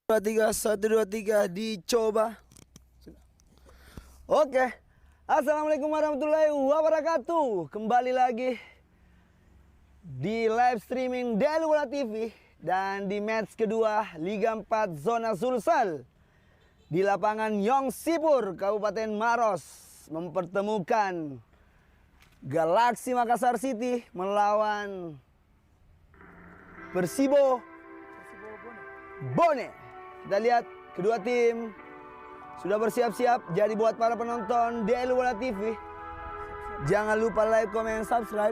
Dua tiga, satu dua tiga, dicoba. Oke, assalamualaikum warahmatullahi wabarakatuh. Kembali lagi di live streaming Del Bola TV dan di match kedua Liga 4 Zona Sulsel di lapangan Yong Sipur, Kabupaten Maros, mempertemukan Galaxy Makassar City melawan Persibo Bone. Kita lihat kedua tim sudah bersiap-siap. Jadi buat para penonton DL Bola TV, jangan lupa like, comment, subscribe.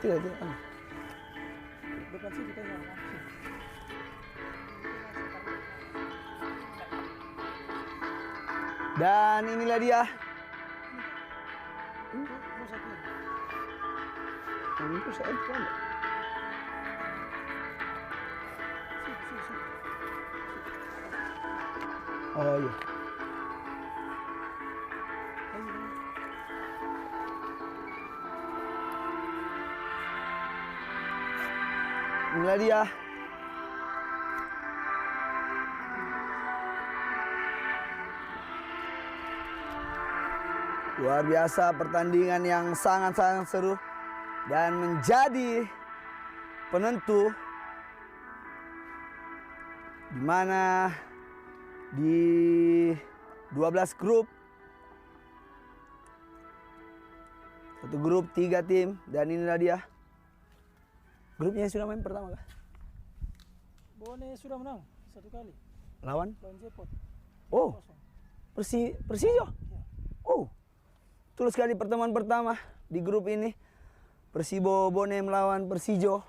Tidak. Depan sih kita yang langsung. Dan inilah dia. Itu saya kan. Oh iya. Inilah dia. Luar biasa, pertandingan yang sangat-sangat seru dan menjadi penentu di mana di 12 grup, satu grup 3 tim, dan inilah dia. Grupnya sudah main pertama kah? Bone sudah menang 1 kali. Lawan Jepot. Oh, Persijo. Ya. Oh, betul sekali pertemuan pertama di grup ini. Persibo Bone melawan Persijo.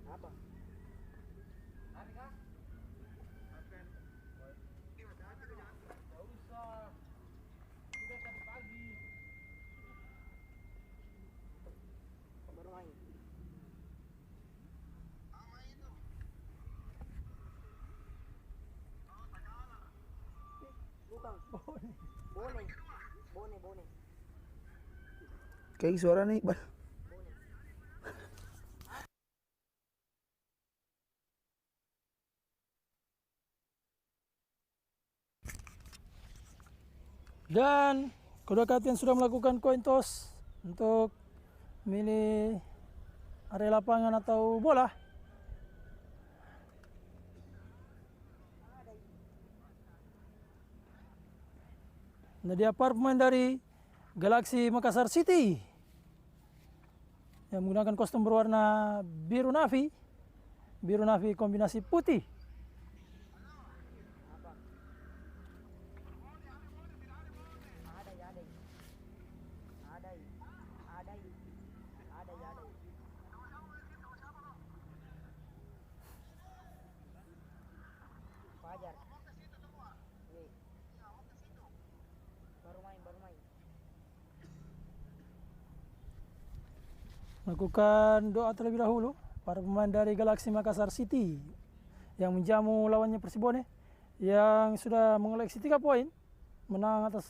Apa? Gak usah. Sudah tadi pagi. Baru main. Bukan. Bone. Kayak suara nih, Iqbal. Dan kedua kapten sudah melakukan coin toss untuk milih area lapangan atau bola. Nah, dia para pemain dari Galaxy Makassar City yang menggunakan kostum berwarna biru navy kombinasi putih. Fajar. Nih. Baru main. Lakukan doa terlebih dahulu para pemain dari Galaxy Makassar City yang menjamu lawannya Persibone yang sudah mengoleksi 3 poin, menang atas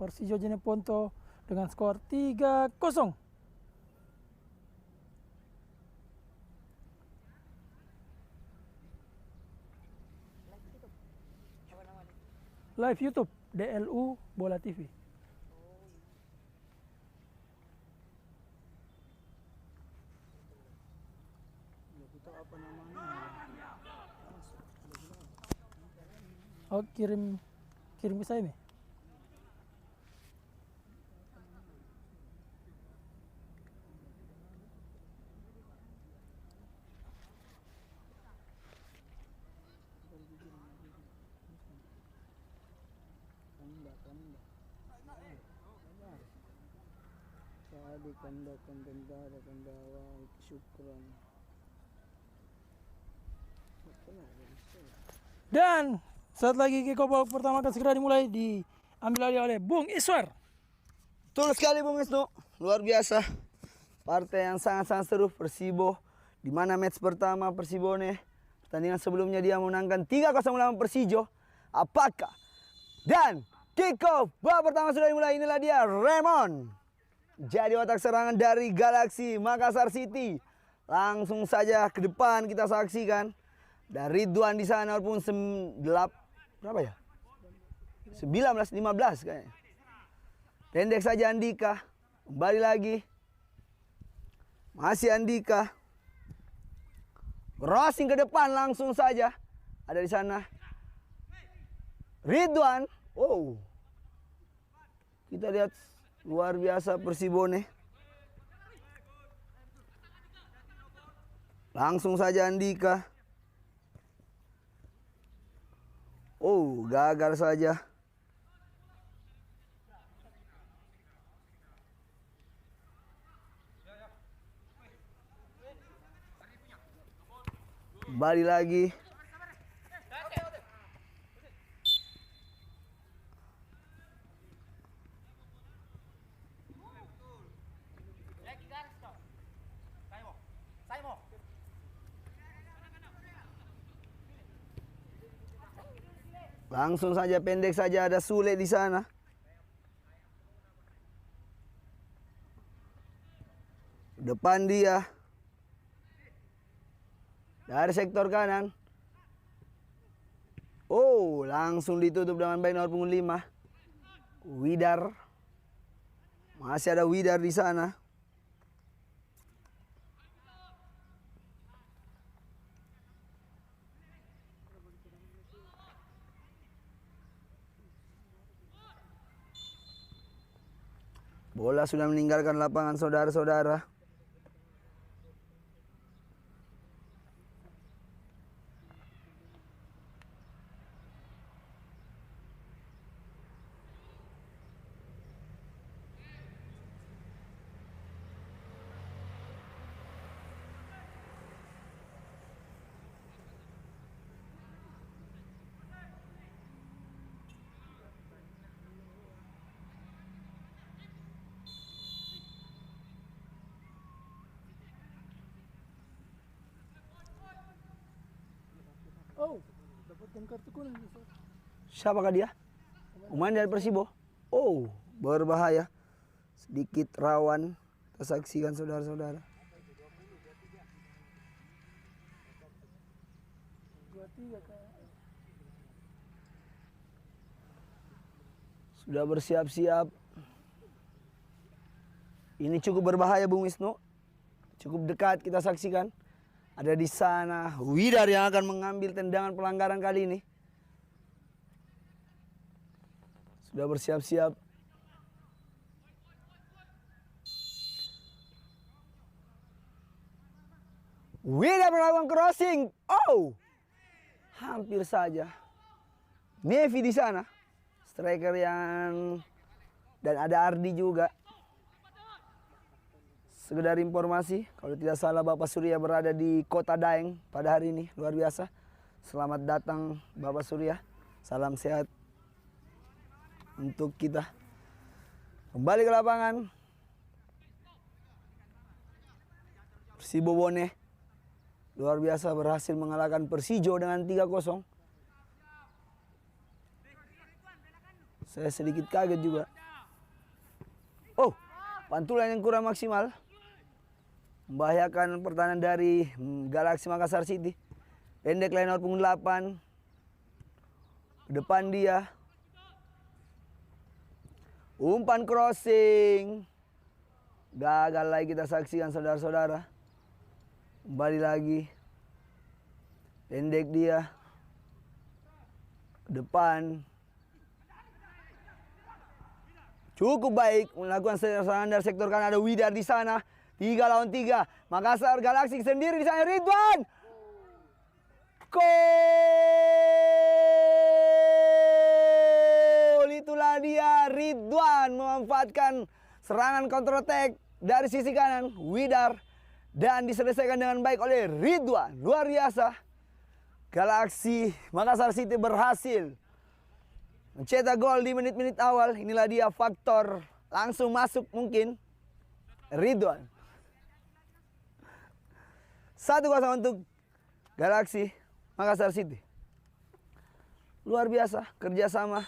Persijo Jeneponto dengan skor 3-0. Live YouTube DLU Bola TV. Apa namanya? Oh, kirim ke saya nih. Kamu enggak. Tadi kandakan tentara kandawa syukran. Dan saat lagi kick off babak pertama akan segera dimulai, diambil alih oleh Bung Iswar. Betul sekali Bung Isnu, luar biasa. Partai yang sangat-sangat seru Persibo. Di mana match pertama Persibone, pertandingan sebelumnya dia menangkan 3-0 melawan Persijo. Apakah? Dan kick off babak pertama sudah dimulai. Inilah dia Raymond. Jadi otak serangan dari Galaxy Makassar City. Langsung saja ke depan kita saksikan. Dari Ridwan di sana walaupun berapa ya? 19-15 kayaknya. Pendek saja Andika. Kembali lagi. Masih Andika. Crossing ke depan langsung saja. Ada di sana. Ridwan. Oh. Kita lihat luar biasa Persibone. Langsung saja Andika. Oh, gagal saja. Kembali lagi. Langsung saja pendek saja ada Sule di sana. Depan dia. Dari sektor kanan. Oh, langsung ditutup dengan baik nomor punggung 5. Widar. Masih ada Widar di sana. Bola sudah meninggalkan lapangan saudara-saudara. Oh, dapatkan kartu kuning. Siapakah dia? Pemain dari Persibo. Oh, berbahaya. Sedikit rawan. Kita saksikan saudara-saudara. 23 kayak. Sudah bersiap-siap. Ini cukup berbahaya Bung Wisnu. Cukup dekat kita saksikan. Ada di sana Widar yang akan mengambil tendangan pelanggaran kali ini. Sudah bersiap-siap. Widar melakukan crossing. Oh, hampir saja. Nevi di sana, striker yang, dan ada Ardi juga. Sekedar informasi, kalau tidak salah Bapak Surya berada di Kota Daeng pada hari ini. Luar biasa. Selamat datang Bapak Surya. Salam sehat untuk kita. Kembali ke lapangan. Persibone luar biasa berhasil mengalahkan Persijo dengan 3-0. Saya sedikit kaget juga. Oh, pantulan yang kurang maksimal. Membahayakan pertahanan dari Galaxy Makassar City. Pendek lain nomor punggung 8. Depan dia. Umpan crossing. Gagal lagi kita saksikan saudara-saudara. Kembali lagi. Pendek dia. Depan. Cukup baik melakukan serangan dari sektor kanan. Ada Widar di sana. 3 lawan 3. Makassar Galaxy sendiri di sana. Ridwan. Gol. Itulah dia Ridwan memanfaatkan serangan counter attack dari sisi kanan, Widar. Dan diselesaikan dengan baik oleh Ridwan. Luar biasa. Galaksi Makassar City berhasil mencetak gol di menit-menit awal. Inilah dia faktor langsung masuk mungkin Ridwan. 1-0 untuk Galaksi Makassar City. Luar biasa kerjasama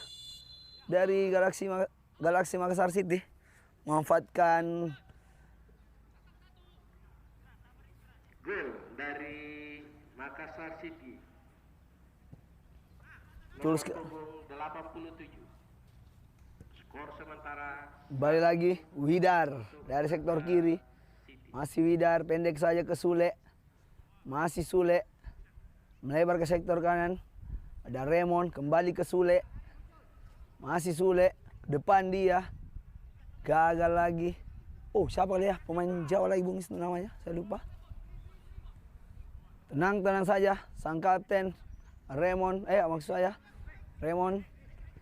dari Galaksi Makassar City memanfaatkan gol dari Makassar City. Tulus Nomor punggung 87. Skor sementara balik lagi Widar dari sektor kiri. Masih Widar, pendek saja ke Sule. Masih Sule melebar ke sektor kanan. Ada Raymond kembali ke Sule. Masih Sule, depan dia. Gagal lagi. Oh, siapa dia? Pemain Jawa lagi Bung Isnu namanya, saya lupa. Tenang saja, sang kapten Raymond, maksud saya Raymond.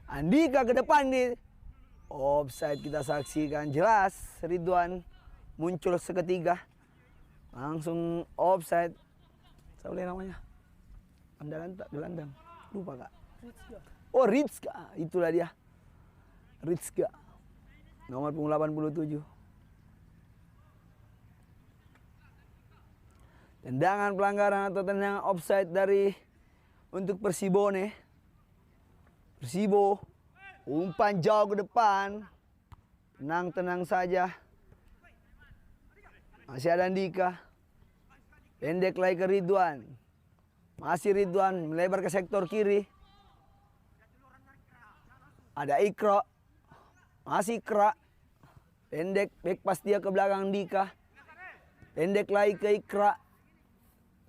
Andika ke depan nih. Offside kita saksikan jelas. Ridwan muncul seketika. Langsung offside. Siapa dia namanya? Gelandang. Lupa kak. Oh, Rizka. Itulah dia. Rizka. Nomor punggung 87. Tendangan pelanggaran atau tendangan offside dari untuk Persibone. Persibo umpan jauh ke depan. Tenang saja. Masih ada Andika. Pendek lagi ke Ridwan. Masih Ridwan melebar ke sektor kiri. Ada Ikra. Masih Ikra. Pendek back pas dia ke belakang Andika. Pendek lagi ke Ikra.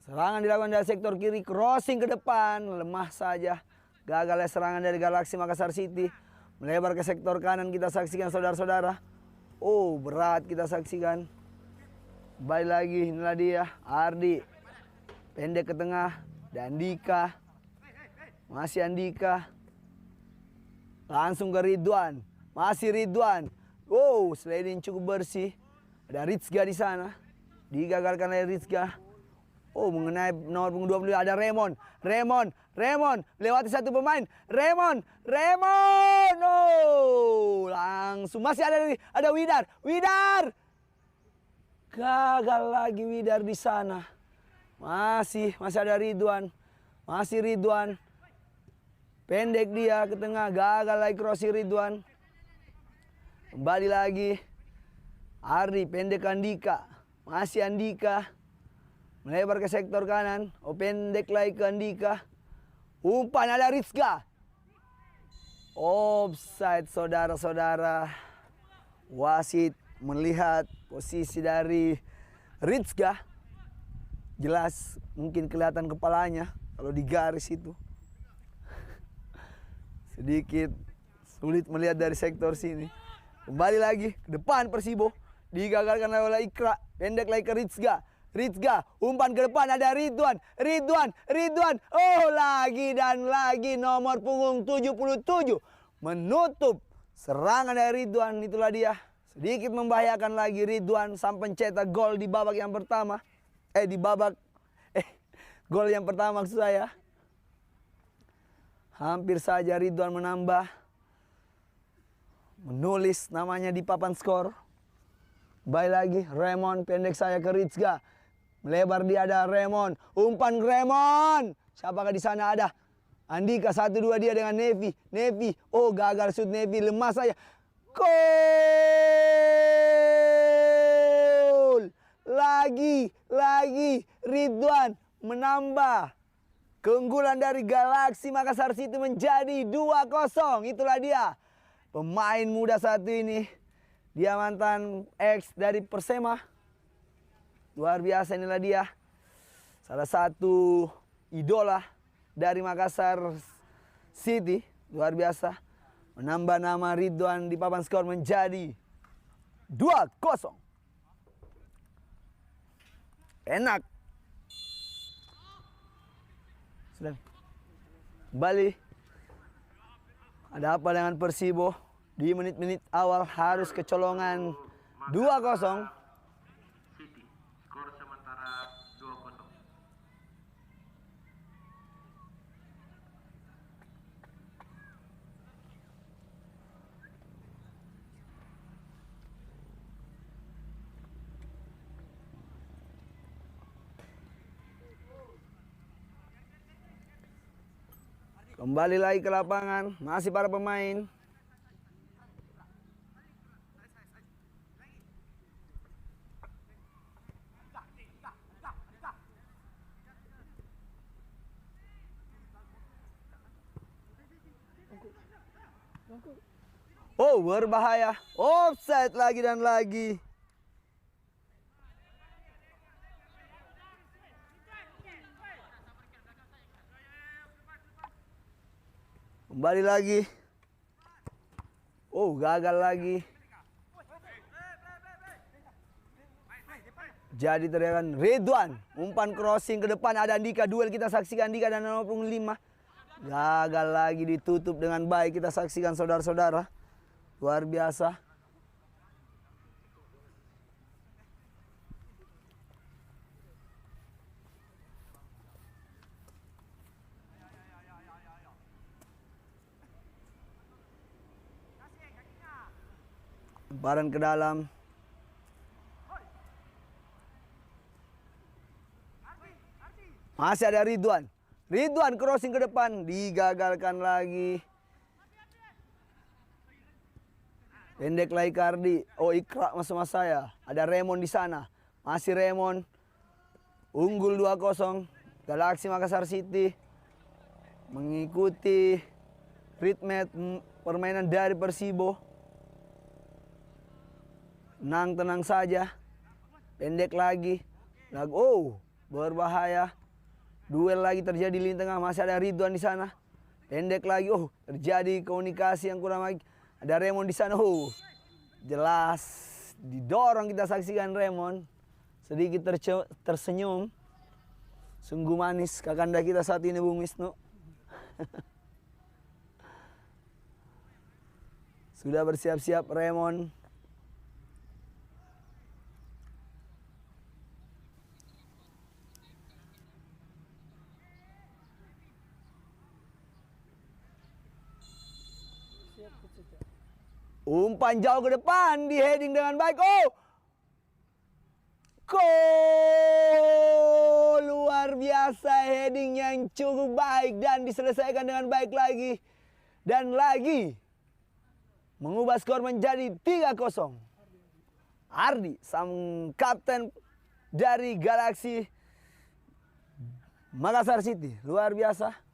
Serangan dilakukan dari sektor kiri, crossing ke depan, lemah saja. Gagalnya serangan dari Galaksi Makassar City. Melebar ke sektor kanan, kita saksikan saudara-saudara. Oh, berat kita saksikan. Balik lagi, inilah dia, Ardi. Pendek ke tengah, dan Andika. Masih Andika. Langsung ke Ridwan. Masih Ridwan. Wow, sliding cukup bersih. Ada Rizka di sana. Digagalkan oleh Rizka. Oh, mengenai nomor punggung 20 ada Raymond. Melewati satu pemain. Raymond. Oh, langsung masih ada Widar. Gagal lagi Widar di sana. Masih ada Ridwan. Masih Ridwan. Pendek dia ke tengah, gagal lagi crossing Ridwan. Kembali lagi. Ardi pendek Andika. Masih Andika. Melebar ke sektor kanan. Oh, pendek lagi ke Andika. Umpan ada Rizka. Offside saudara-saudara. Wasit melihat posisi dari Rizka. Jelas mungkin kelihatan kepalanya kalau di garis itu. Sedikit sulit melihat dari sektor sini. Kembali lagi ke depan Persibo. Digagalkan oleh Ikra. Pendek lagi ke Rizka, umpan ke depan ada Ridwan. Oh, lagi dan lagi nomor punggung 77 menutup serangan dari Ridwan. Itulah dia. Sedikit membahayakan lagi Ridwan sampai mencetak gol di babak yang pertama. Gol yang pertama maksud saya. Hampir saja Ridwan menulis namanya di papan skor. Baik lagi Raymond, pendek saya ke Rizka. Melebar dia ada Raymond. Umpan Raymond. Siapakah di sana ada? Andika 1-2 dia dengan Nevi. Oh, gagal shoot Nevi. Lemah saya. Gol. Lagi. Ridwan menambah. Keunggulan dari Galaksi Makassar City menjadi 2-0. Itulah dia. Pemain muda satu ini. Dia mantan ex dari Persema. Luar biasa, inilah dia. Salah satu idola dari Makassar City. Luar biasa. Menambah nama Ridwan di papan skor menjadi 2-0. Enak. Sudah. Kembali. Ada apa dengan Persibo? Di menit-menit awal harus kecolongan 2-0. City. Skor sementara 2-0. Kembali lagi ke lapangan, masih para pemain. Oh, berbahaya. Offside lagi dan lagi. Kembali lagi. Oh, gagal lagi. Jadi teriakan Ridwan. Umpan crossing ke depan, ada Andika. Duel kita saksikan Andika dan 65. Gagal lagi, ditutup dengan baik. Kita saksikan saudara-saudara. Luar biasa. Lemparan ke dalam. Masih ada Ridwan. Ridwan crossing ke depan, digagalkan lagi. Pendek lagi Kardi. Oh, Ikra mas saya. Ada Raymond di sana. Masih Raymond. Unggul 2-0. Galaxy Makassar City mengikuti ritme permainan dari Persibo. Tenang saja. Pendek lagi. Oh, berbahaya. Duel lagi terjadi di lini tengah. Masih ada Ridwan di sana. Pendek lagi. Oh, terjadi komunikasi yang kurang baik. Ada Raymond di sana. Oh, jelas didorong, kita saksikan Raymond. Sedikit tersenyum. Sungguh manis kakanda kita saat ini, Bung Wisnu. Sudah bersiap-siap Raymond. Umpan jauh ke depan, di heading dengan baik. Oh, gol! Luar biasa, heading yang cukup baik dan diselesaikan dengan baik lagi. Dan lagi mengubah skor menjadi 3-0. Ardi, sang kapten dari Galaxy Makassar City, luar biasa.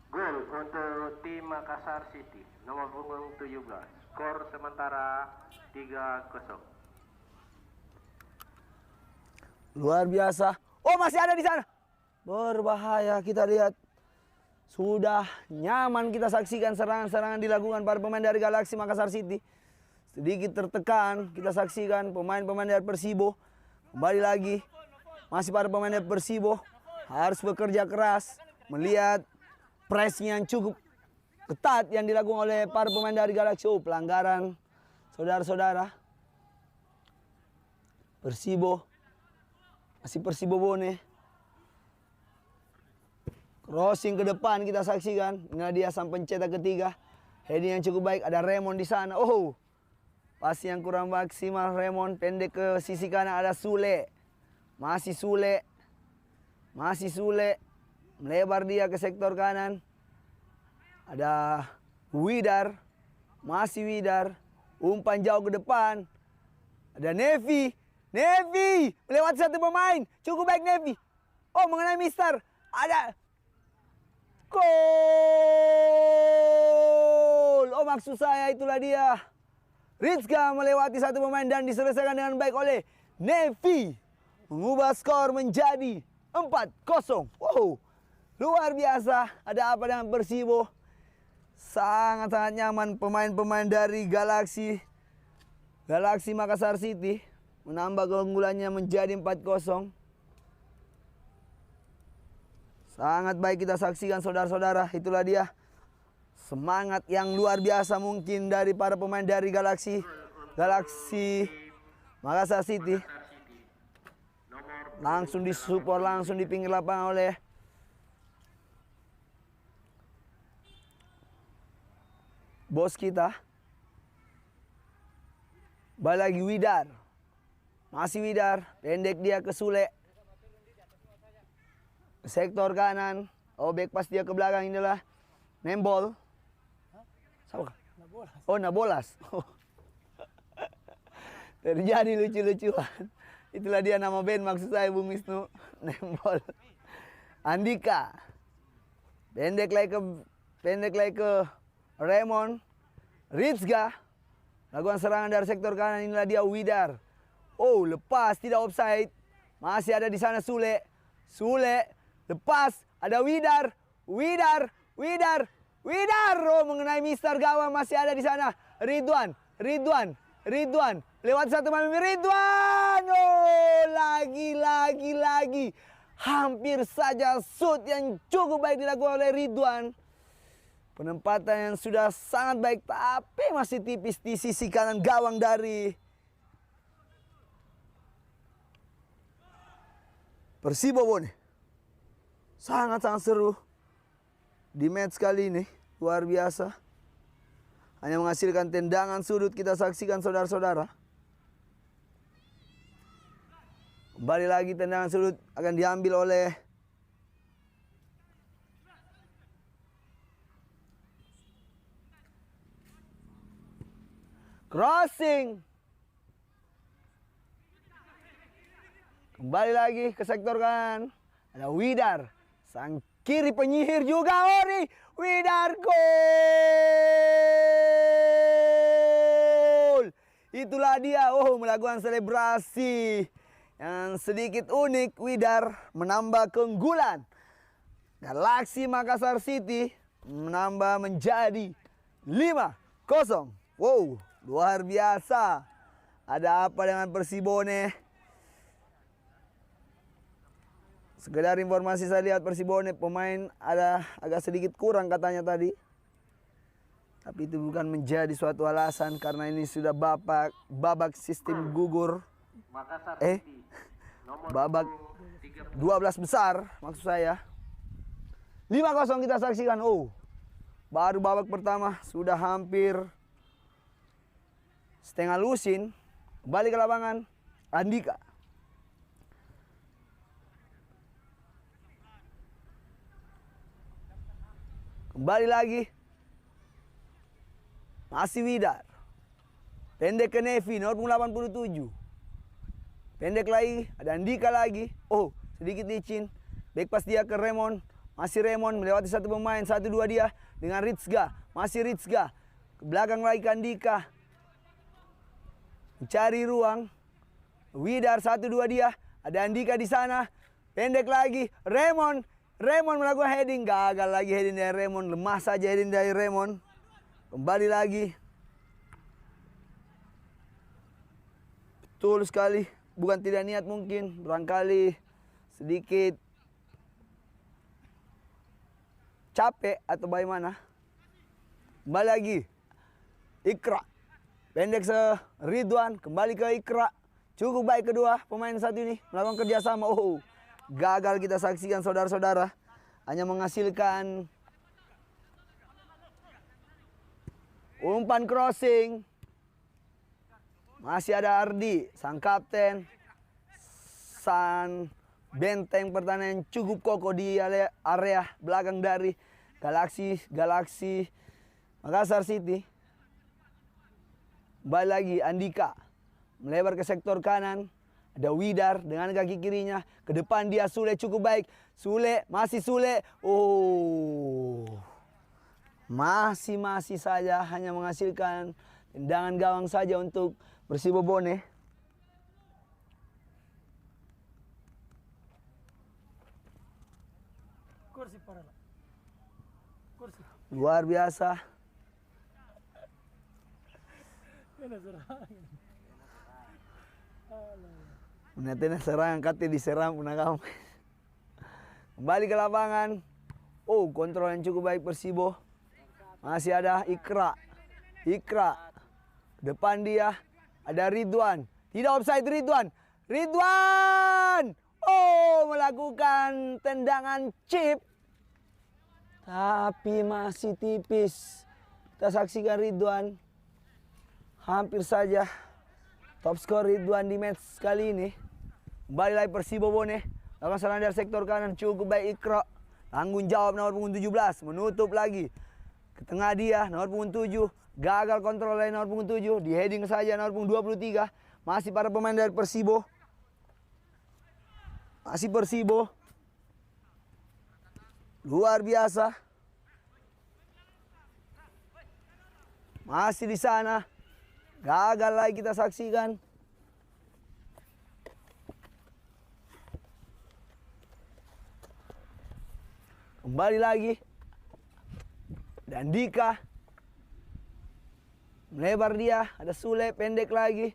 Gol untuk tim Makassar City, nomor punggung 17. Skor sementara 3-0. Luar biasa. Oh, masih ada di sana. Berbahaya, kita lihat. Sudah nyaman kita saksikan serangan-serangan dilakukan para pemain dari Galaxy Makassar City. Sedikit tertekan, kita saksikan pemain-pemain dari Persibo. Kembali lagi. Masih para pemain dari Persibo harus bekerja keras melihat pressing yang cukup ketat yang dilakukan oleh para pemain dari Galaxy. Oh, pelanggaran saudara-saudara. Persibo, masih Persibo Bone. Crossing ke depan kita saksikan. Ini dia sang pencetak ketiga. Heading yang cukup baik, ada Raymond di sana. Oh, pasti yang kurang maksimal Raymond. Pendek ke sisi kanan, ada Sule. Masih Sule. Melebar dia ke sektor kanan. Ada Widar. Masih Widar. Umpan jauh ke depan. Ada Nevi. Melewati satu pemain. Cukup baik Nevi. Oh, mengenai Mister. Ada gol. Oh, maksud saya itulah dia. Rizka melewati satu pemain dan diselesaikan dengan baik oleh Nevi. Mengubah skor menjadi 4-0. Wow, luar biasa. Ada apa dengan Persibo? Sangat-sangat nyaman pemain-pemain dari Galaxy Galaxy Makassar City menambah keunggulannya menjadi 4-0. Sangat baik kita saksikan saudara-saudara. Itulah dia semangat yang luar biasa mungkin dari para pemain dari Galaxy Makassar City. Langsung disupport langsung di pinggir lapangan oleh bos kita. Balik lagi Widar. Masih Widar, pendek dia ke Sule. Sektor kanan, back pas dia ke belakang inilah Nembol. Siapa? Oh, Nabolas. Terjadi lucu-lucuan. Itulah dia nama band maksud saya Bung Wisnu. Nembol. Andika. Pendek lagi ke Raymond. Rizga. Lakukan serangan dari sektor kanan, inilah dia Widar. Oh, lepas tidak offside. Masih ada di sana Sule. Lepas, ada Widar. Oh, mengenai Mister gawang masih ada di sana. Ridwan. Lewat satu malam Ridwan. Oh, lagi. Hampir saja shoot yang cukup baik dilakukan oleh Ridwan. Penempatan yang sudah sangat baik, tapi masih tipis di sisi kanan gawang dari Persibo Bone. Sangat-sangat seru di match kali ini, luar biasa. Hanya menghasilkan tendangan sudut kita saksikan saudara-saudara. Kembali lagi tendangan sudut akan diambil oleh crossing. Kembali lagi ke sektor kanan. Ada Widar. Sang kiri penyihir juga Ori. Widar gol. Itulah dia. Oh, melakukan selebrasi yang sedikit unik. Widar menambah keunggulan. Galaxy Makassar City menambah menjadi 5-0. Wow, luar biasa. Ada apa dengan Persibone? Sekedar informasi saya lihat Persibone pemain ada agak sedikit kurang katanya tadi. Tapi itu bukan menjadi suatu alasan karena ini sudah babak sistem gugur. Makassar City. Babak 12 besar maksud saya. 5-0 kita saksikan. Oh, baru babak pertama sudah hampir setengah lusin. Balik ke lapangan Andika. Kembali lagi. Masih Widar. Pendek ke Nevi, nomor 87. Pendek lagi, ada Andika lagi. Oh, sedikit licin. Back pas dia ke Raymond. Masih Raymond melewati satu pemain, 1-2 dia dengan Rizga. Masih Rizga. Ke belakang lagi ke Andika. Mencari ruang. Widar 1-2 dia. Ada Andika di sana. Pendek lagi. Raymond melakukan heading. Gagal lagi heading dari Raymond. Lemah saja heading dari Raymond. Kembali lagi. Betul sekali. Bukan tidak niat mungkin. Barangkali sedikit capek atau bagaimana. Kembali lagi. Ikra. Pendek Ridwan. Kembali ke Ikra. Cukup baik kedua pemain satu ini. Melakukan kerjasama. Oh, gagal kita saksikan saudara-saudara. Hanya menghasilkan umpan crossing. Masih ada Ardi, sang kapten. Sang benteng pertahanan cukup kokoh di area belakang dari Galaxy Makassar City. Balik lagi Andika. Melebar ke sektor kanan. Ada Widar dengan kaki kirinya. Ke depan dia Sule cukup baik. Masih Sule. Oh. Masih saja hanya menghasilkan tendangan gawang saja untuk Persibo Bone. Kursi para lah. Kursi. Luar biasa. Kena serangan. Menatena serangan kate diserang punah kamu. Kembali ke lapangan. Oh, kontrol yang cukup baik Persibo. Masih ada Ikra. Depan dia ada Ridwan. Tidak offside Ridwan. Oh, melakukan tendangan chip. Tapi masih tipis. Kita saksikan Ridwan. Hampir saja top skor Ridwan di match kali ini. Kembali lagi Persibo Bone. Lakukan serangan dari sektor kanan. Cukup baik Ikra. Tanggung jawab nomor punggung 17. Menutup lagi. Ke tengah dia nomor punggung 7. Gagal kontrol dari nomor punggung 7. Di heading saja nomor punggung 23. Masih para pemain dari Persibo. Luar biasa. Masih di sana. Gagal lagi kita saksikan. Kembali lagi. Dan Dika. Melebar dia. Ada Sule pendek lagi.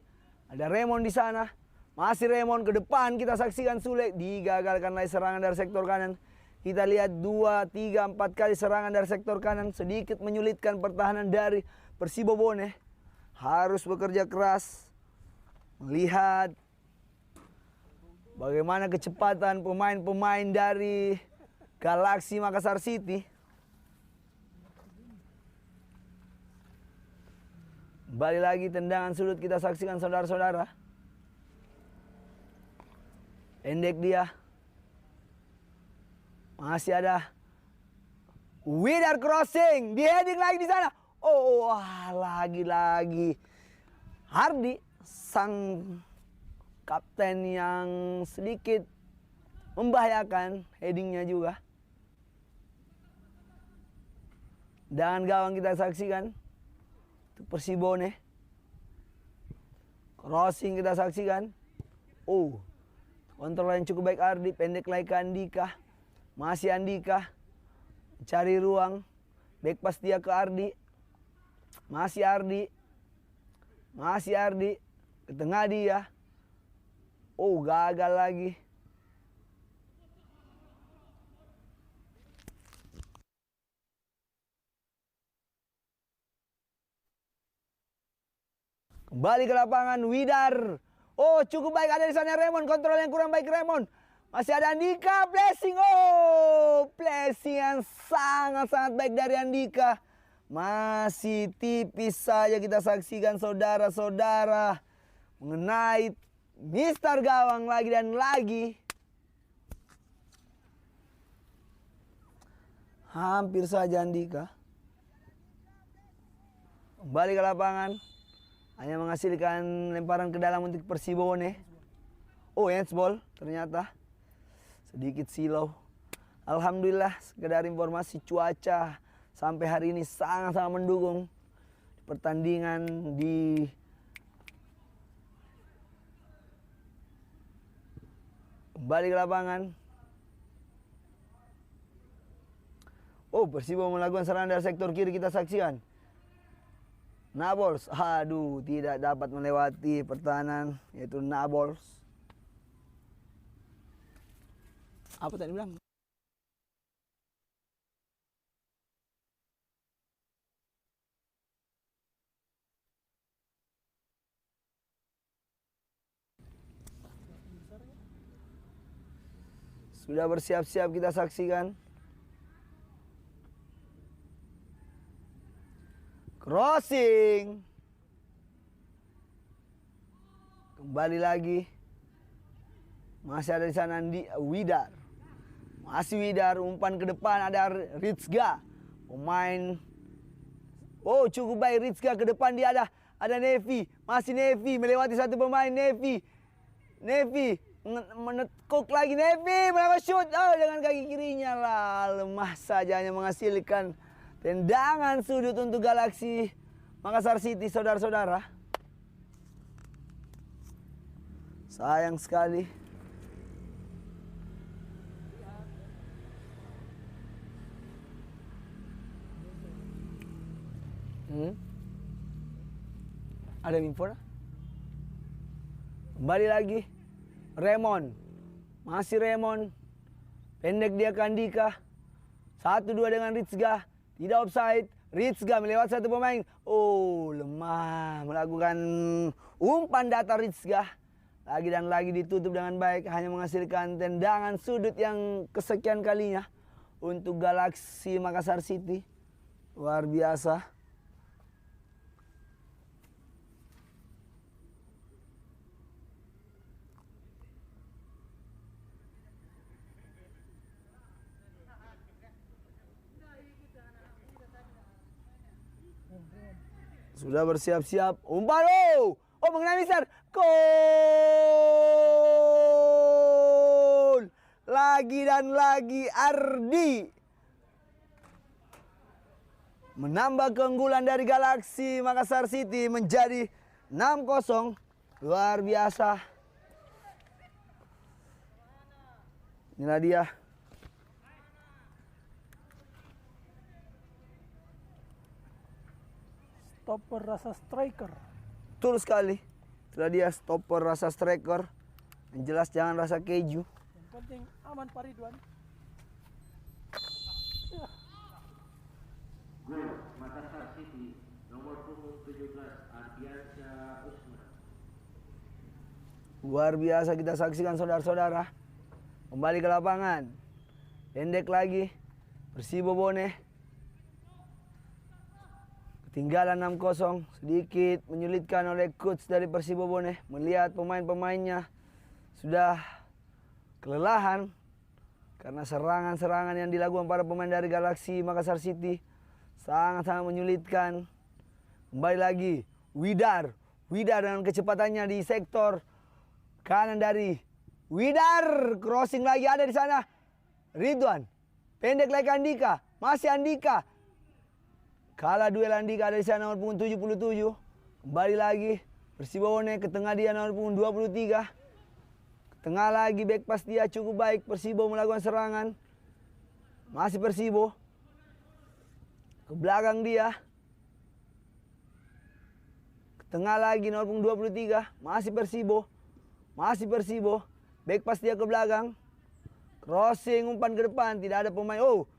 Ada Raymond di sana. Masih Raymond ke depan. Kita saksikan Sule. Digagalkan lagi serangan dari sektor kanan. Kita lihat 2, 3, 4 kali serangan dari sektor kanan. Sedikit menyulitkan pertahanan dari Persibo Bone. Harus bekerja keras. Melihat bagaimana kecepatan pemain-pemain dari Galaxy Makassar City. Kembali lagi tendangan sudut kita saksikan saudara-saudara. Pendek dia. Masih ada Widar crossing. Di heading lagi di sana. Oh, lagi-lagi Hardi sang kapten yang sedikit membahayakan headingnya juga. Dan gawang kita saksikan itu Persibone. Crossing kita saksikan. Oh, kontrol yang cukup baik Ardi. Pendek lagi ke Andika. Masih Andika. Cari ruang. Back pass dia ke Ardi. Masih Ardi. Ke tengah dia. Oh, gagal lagi. Kembali ke lapangan Widar. Oh, cukup baik ada di sana Raymond. Kontrol yang kurang baik Raymond. Masih ada Andika. Blessing. Oh, blessing yang sangat-sangat baik dari Andika. Masih tipis saja kita saksikan saudara-saudara. Mengenai Mister Gawang lagi dan lagi. Hampir saja Andika. Kembali ke lapangan. Hanya menghasilkan lemparan ke dalam untuk Persibone. Oh, handsball ternyata. Sedikit silau. Alhamdulillah sekedar informasi cuaca sampai hari ini sangat-sangat mendukung. Pertandingan di kembali ke lapangan. Oh, Persibo melakukan serangan dari sektor kiri kita saksikan. Nabols, aduh, tidak dapat melewati pertahanan, yaitu Nabols. Apa tadi bilang? Sudah bersiap-siap kita saksikan. Crossing. Kembali lagi. Masih ada di sana Widar. Masih Widar, umpan ke depan ada Rizga. Pemain. Oh, cukup baik Rizga ke depan dia ada Nevi. Masih Nevi melewati satu pemain Nevi. Menekuk lagi Nevi melakukan shoot. Oh, dengan kaki kirinya lah. Lemah saja hanya menghasilkan tendangan sudut untuk Galaxy Makassar City, saudara-saudara. Sayang sekali. Ada info? Kembali lagi. Raymond. Masih Raymond. Pendek dia ke Andika. 1-2 dengan Ritzga. Tidak offside. Ritzga melewati satu pemain. Oh, lemah. Melakukan umpan datar Ritzga. Lagi dan lagi ditutup dengan baik. Hanya menghasilkan tendangan sudut yang kesekian kalinya. Untuk Galaxy Makassar City. Luar biasa. Sudah bersiap-siap. Umpan. Oh, mengenai Mister. Gol. Lagi dan lagi Ardi. Menambah keunggulan dari Galaxy Makassar City menjadi 6-0. Luar biasa. Inilah dia. Stopper rasa striker. Betul sekali. Itulah dia stopper rasa striker. Yang jelas jangan rasa keju. Yang penting aman Pak Ridwan. Gol Makassar City nomor punggung 17 Ardiansyah Usman. Luar biasa kita saksikan saudara-saudara. Kembali ke lapangan. Pendek lagi. Persibo Bone. Ketinggalan 6-0. Sedikit menyulitkan oleh coach dari Persibo Bone. Melihat pemain-pemainnya sudah kelelahan. Karena serangan-serangan yang dilakukan para pemain dari Galaxy Makassar City. Sangat-sangat menyulitkan. Kembali lagi. Widar. Widar dengan kecepatannya di sektor kanan dari Widar. Crossing lagi ada di sana. Ridwan. Pendek lagi Andika. Masih Andika. Kalah duel Andika ada di sana nomor punggung 77. Kembali lagi. Persibo Bone ke tengah dia nomor punggung 23. Ke tengah lagi back pass dia cukup baik. Persibo melakukan serangan. Masih Persibo. Ke belakang dia. Ke tengah lagi nomor punggung 23. Masih Persibo. Masih Persibo. Back pass dia ke belakang. Crossing umpan ke depan. Tidak ada pemain. Oh.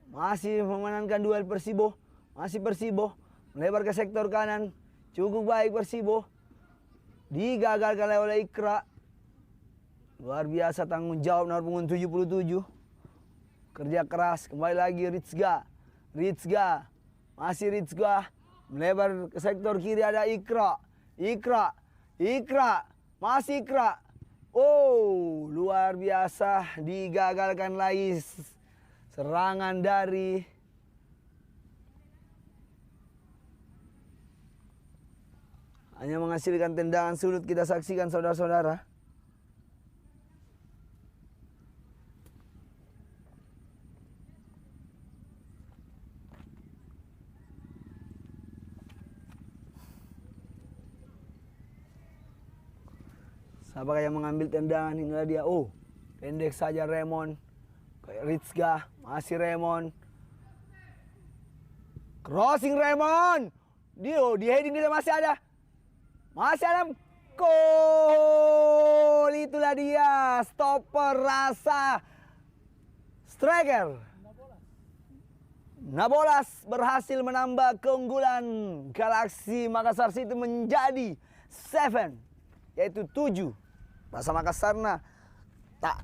Masih memenangkan duel Persibo. Masih Persibo. Melebar ke sektor kanan. Cukup baik Persibo. Digagalkan oleh Ikra. Luar biasa tanggung jawab nomor punggung 77. Kerja keras. Kembali lagi Ritzga. Ritzga. Masih Ritzga. Melebar ke sektor kiri ada Ikra. Ikra. Ikra. Masih Ikra. Oh, luar biasa. Digagalkan lagi serangan dari hanya menghasilkan tendangan sudut kita saksikan saudara-saudara. Siapakah yang mengambil tendangan? Inilah dia. Oh, pendek saja Raymond. Kayak Ritzga. Masih Raymond. Crossing Raymond. Di heading dia masih ada. Masih ada. Gol. Itulah dia. Stopper rasa striker. Nabolas berhasil menambah keunggulan Galaxy Makassar City menjadi 7. Yaitu 7. Rasa Makassarna tak.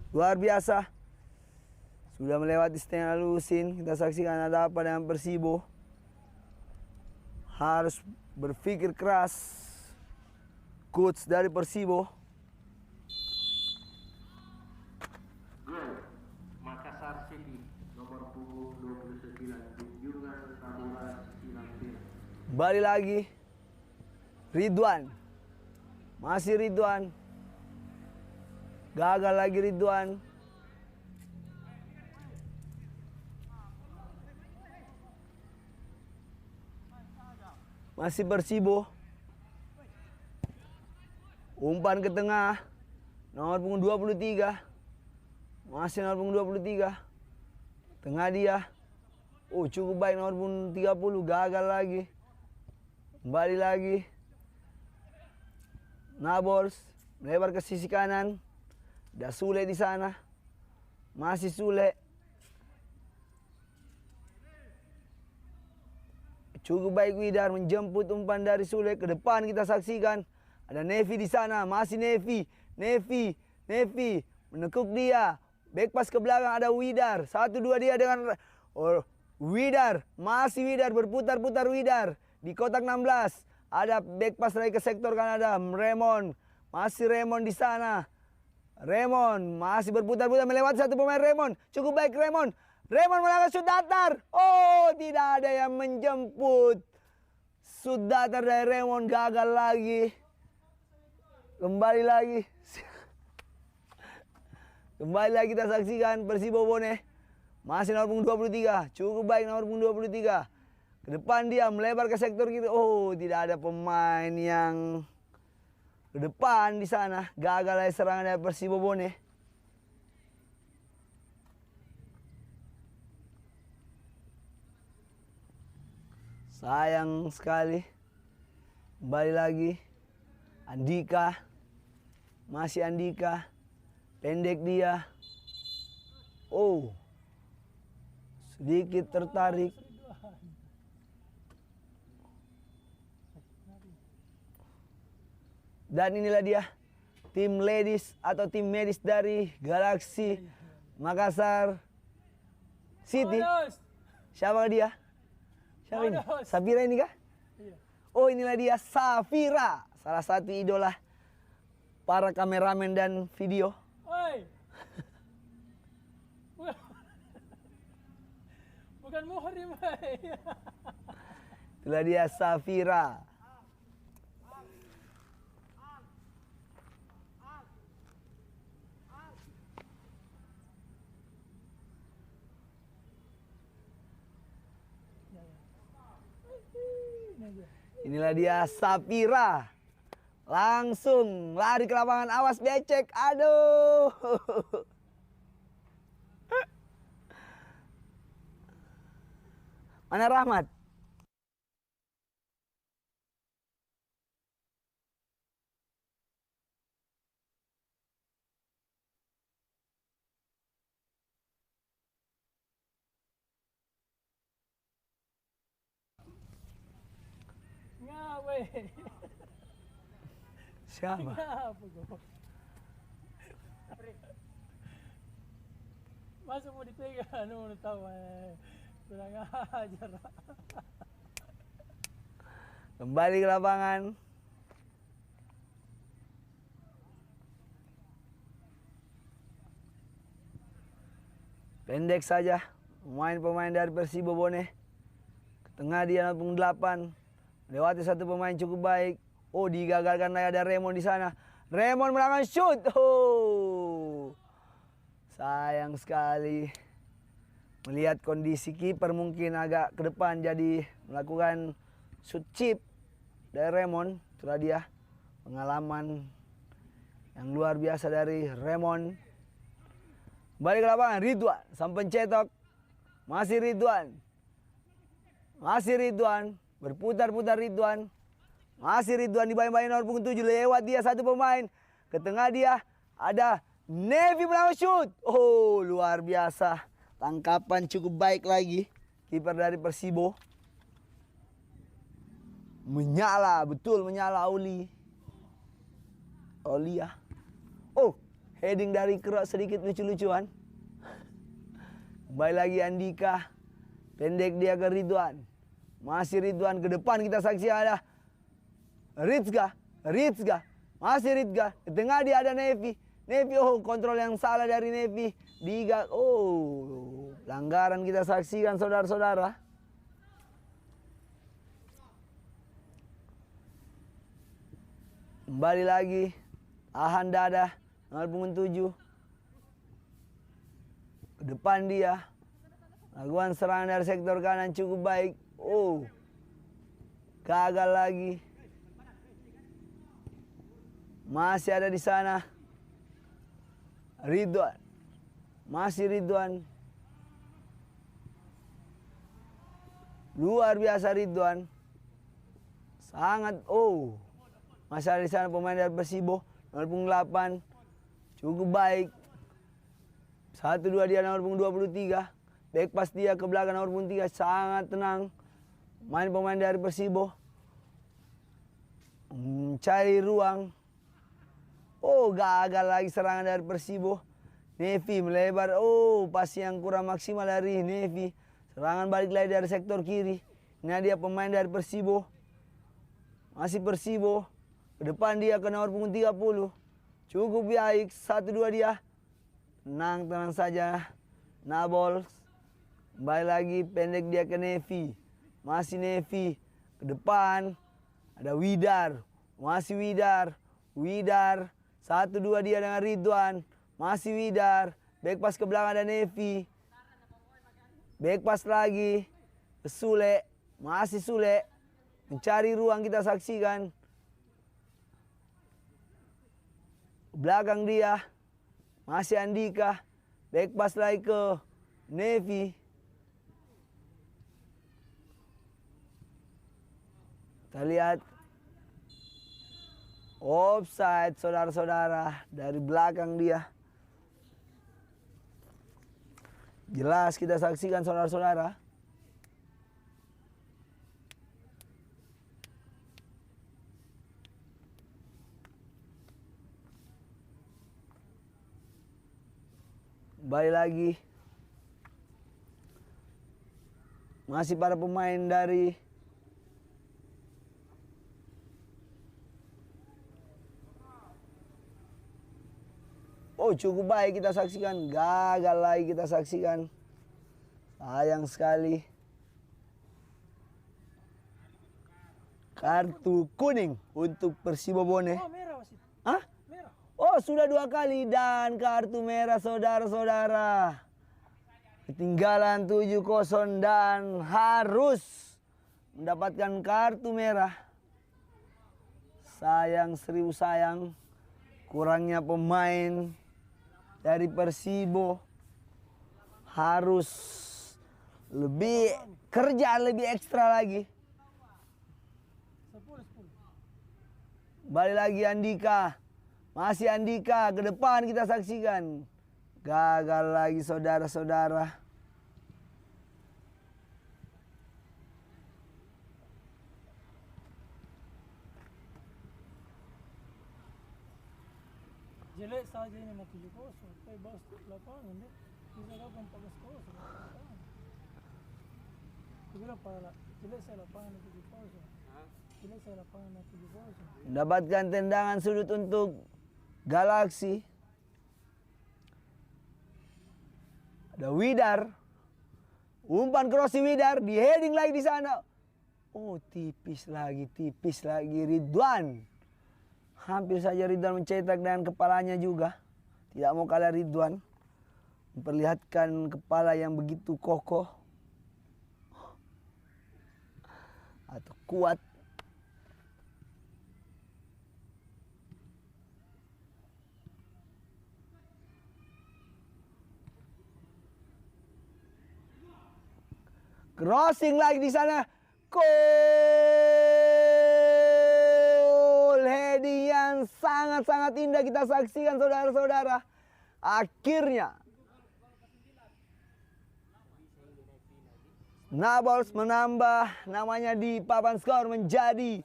Luar biasa. Sudah melewati setengah lusin. Kita saksikan ada apa dengan Persibo. Harus berpikir keras. Coach dari Persibo. Gol Makassar City nomor punggung 29 Junjungan Nabolas Silampir. Kembali lagi. Ridwan. Masih Ridwan. Gagal lagi Ridwan. Masih Persibo. Umpan ke tengah. Nomor punggung 23. Masih nomor punggung 23. Tengah dia. Oh, cukup baik nomor punggung 30, gagal lagi. Kembali lagi. Nabors melebar ke sisi kanan. Ada Sule di sana. Masih Sule. Cukup baik Widar menjemput umpan dari Sule ke depan, kita saksikan. Ada Nevi di sana, masih Nevi. Nevi menekuk dia. Back pass ke belakang ada Widar. 1-2 dia dengan Widar. Masih Widar berputar-putar Widar. Di kotak 16. Ada back pass lagi ke sektor kan ada Raymond. Masih Raymond di sana. Raymond masih berputar-putar melewati satu pemain Raymond. Cukup baik Raymond. Raymond melakukan shoot datar. Oh, tidak ada yang menjemput. Shoot datar dari Raymond gagal lagi. Kembali lagi. Kembali lagi kita saksikan Persibo Bone. Masih nomor punggung 23. Cukup baik nomor punggung 23. Ke depan dia melebar ke sektor kiri. Oh, tidak ada pemain yang ke depan di sana. Gagal lagi serangan dari Persibo Bone. Sayang sekali. Kembali lagi. Andika. Masih Andika. Pendek dia. Oh. Sedikit tertarik. Dan inilah dia. Tim ladies atau tim medis dari Galaxy Makassar City. Siapa dia? Siapa ini? Safira ini kah? Iya. Oh, inilah dia Safira, salah satu idola para kameramen dan video. Oi. Bukan Muhrim, oi. Itulah dia Safira. Inilah dia Safira. Langsung lari ke lapangan, awas becek. Aduh. Mana Rahmat? Ngawe. Siapa? Ngapa kau? Masa mau dipegang, mau tahu kurang ajar. Kembali ke lapangan. Pendek saja pemain-pemain dari Persibo Bone. Ke tengah dia punggung 8. Lewati satu pemain cukup baik. Oh, digagalkan lagi ada Raymond di sana. Raymond melakukan shoot. Oh. Sayang sekali. Melihat kondisi kiper mungkin agak ke depan jadi melakukan shoot chip dari Raymond. Itulah dia pengalaman yang luar biasa dari Raymond. Balik ke lapangan Ridwan sang pencetok. Masih Ridwan. Masih Ridwan. Berputar-putar Ridwan. Masih Ridwan di bayang-bayang nomor punggung 7. Lewat dia satu pemain. Ke tengah dia ada Nevi melakukan shoot. Oh, luar biasa. Tangkapan cukup baik lagi. Kiper dari Persibo. Menyala, betul menyala Oli. Olia. Oh, heading dari Kerok sedikit lucu-lucuan. Kembali lagi Andika. Pendek dia ke Ridwan. Masih Ridwan ke depan kita saksi ada Rizka. Masih Rizka. Di tengah dia ada Nevi. Oh, kontrol yang salah dari Nevi. Oh, pelanggaran kita saksikan saudara-saudara. Kembali lagi. Tahan dada. Nomor punggung 7. Ke depan dia. Lakukan serangan dari sektor kanan cukup baik. Oh, gagal lagi. Masih ada di sana Ridwan. Masih Ridwan. Luar biasa Ridwan. Sangat masih ada di sana pemain dari Persibo nomor punggung 8. Cukup baik. 1-2 dia nomor punggung 23. Back pass dia ke belakang nomor punggung 3 sangat tenang. Main pemain dari Persibo. Cari ruang. Gagal lagi serangan dari Persibo. Nevi melebar. Pas yang kurang maksimal dari Nevi. Serangan balik lagi dari sektor kiri. Ini dia pemain dari Persibo. Masih Persibo. Ke depan dia ke nomor punggung 30. Cukup baik. 1-2 dia. Tenang saja. Nabol. Kembali lagi pendek dia ke Nevi. Masih Nevi. Ke depan. Ada Widar. Masih Widar. Widar. 1-2 dia dengan Ridwan. Masih Widar. Back pass ke belakang ada Nevi. Back pass lagi. Ke Sule. Masih Sule. Mencari ruang kita saksikan. Belakang dia. Masih Andika. Back pass lagi ke Nevi. Kita lihat. Offside saudara-saudara. Dari belakang dia. Jelas kita saksikan saudara-saudara. Kembali lagi. Masih para pemain dari cukup baik kita saksikan. Gagal lagi kita saksikan. Sayang sekali. Kartu kuning untuk Persibo Bone. Merah wasit. Hah? Merah. Sudah 2 kali dan kartu merah saudara-saudara. Ketinggalan 7-0 dan harus mendapatkan kartu merah. Sayang, seribu sayang. Kurangnya pemain dari Persibo. Harus lebih kerja, lebih ekstra lagi. 10. Balik lagi Andika. Masih Andika, ke depan kita saksikan. Gagal lagi saudara-saudara. Jelek saja ini mah 7-0. Kayak balas lapangan deh. Bisa dapat 14-0. Jelek saya lapangan 7-0. Jelek saya lapangan 7-0. Mendapatkan tendangan sudut untuk Galaksi. Ada Widar. Umpan crossing Widar, di heading lagi di sana. Tipis lagi Ridwan. Hampir saja Ridwan mencetak dengan kepalanya juga. Tidak mau kalah Ridwan. Memperlihatkan kepala yang begitu kokoh. Atau kuat. Crossing lagi di sana. Gol heading yang sangat-sangat indah kita saksikan saudara-saudara. Akhirnya Nabols menambah namanya di papan skor menjadi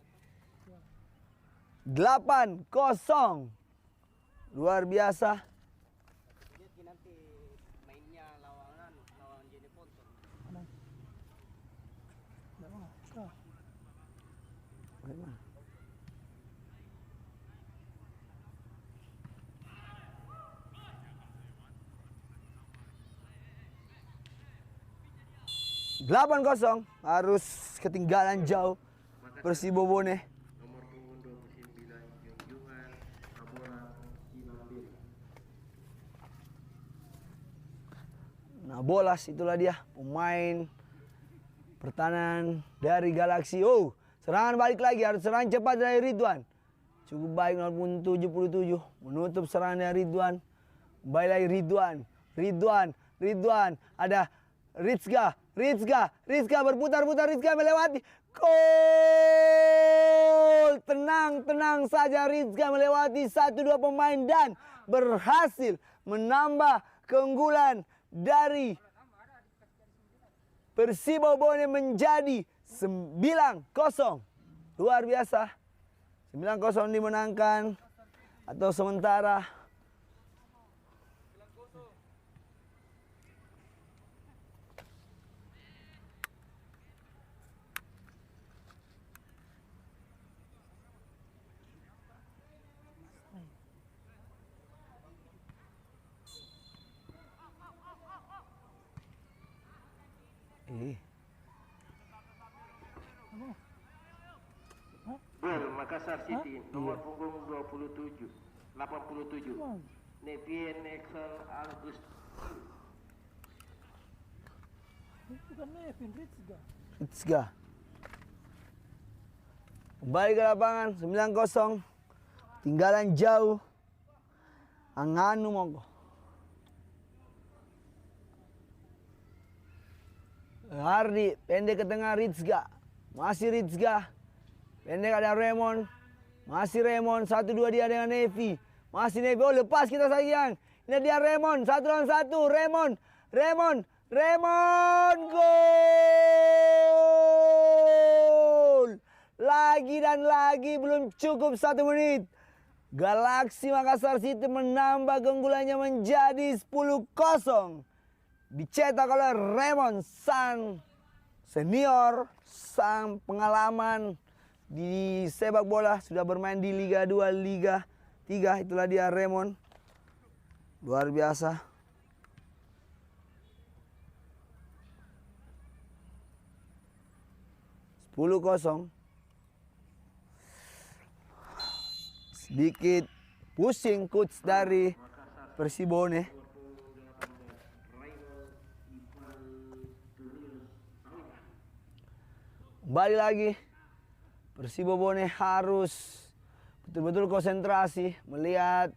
8-0. Luar biasa. Nanti mainnya lawan Jene Ponton. Delapan 0 harus ketinggalan jauh Persibo Bone. Nomor punggung 29 Junjungan Nabola Cimambiri. Nah, Bolas itulah dia pemain pertahanan dari Galaksi. Serangan balik lagi, harus serangan cepat dari Ridwan. Cukup baik nomor punggung 77 menutup serangan dari Ridwan. Kembali lagi Ridwan. Ada Rizka. Rizka berputar-putar, Rizka melewati. Gol! Tenang saja Rizka melewati 1-2 pemain dan berhasil menambah keunggulan dari Persibo Bone menjadi 9-0. Luar biasa. 9-0 dimenangkan atau sementara. Duel Makassar City nomor punggung 87 Nevien Excel Agus. Bukan Nevin, Rizka. Kembali ke lapangan 9-0. Tinggalan jauh. Anganu monggo. Hardi pendek ke tengah Rizka. Masih Rizka. Pendek ada Raymond. Masih Raymond. 1-2 dia dengan Nevi. Masih Nevi. Oh lepas kita sayang. Ini dia Raymond. 1 lawan 1. Raymond. Gol. Lagi dan lagi belum cukup 1 menit. Galaksi Makassar City menambah keunggulannya menjadi 10-0. Dicetak oleh Raymond, sang senior, sang pengalaman di sepak bola, sudah bermain di Liga 2, Liga 3. Itulah dia Raymond. Luar biasa. Sedikit pusing coach dari Persibone. Kembali lagi. Persibo Bone harus betul-betul konsentrasi melihat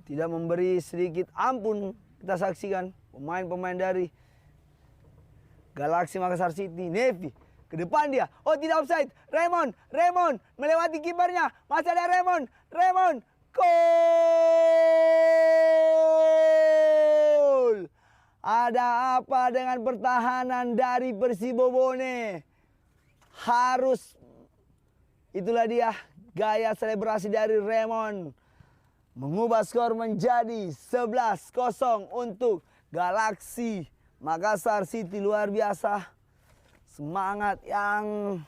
tidak memberi sedikit ampun. Kita saksikan pemain-pemain dari Galaksi Makassar City. Nevi ke depan dia. Oh tidak offside. Raymond melewati kipernya. Masih ada Raymond. Gol! Ada apa dengan pertahanan dari Persibo Bone? Harus, itulah dia gaya selebrasi dari Raymond. Mengubah skor menjadi 11-0 untuk Galaksi Makassar City. Luar biasa. Semangat yang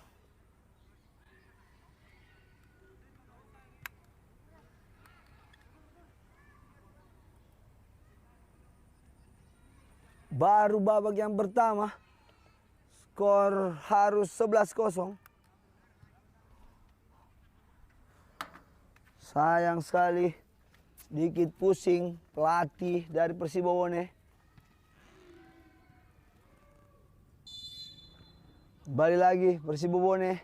baru babak yang pertama, skor harus 11-0. Sayang sekali, sedikit pusing pelatih dari Persibo Bone. Kembali lagi Persibo Bone.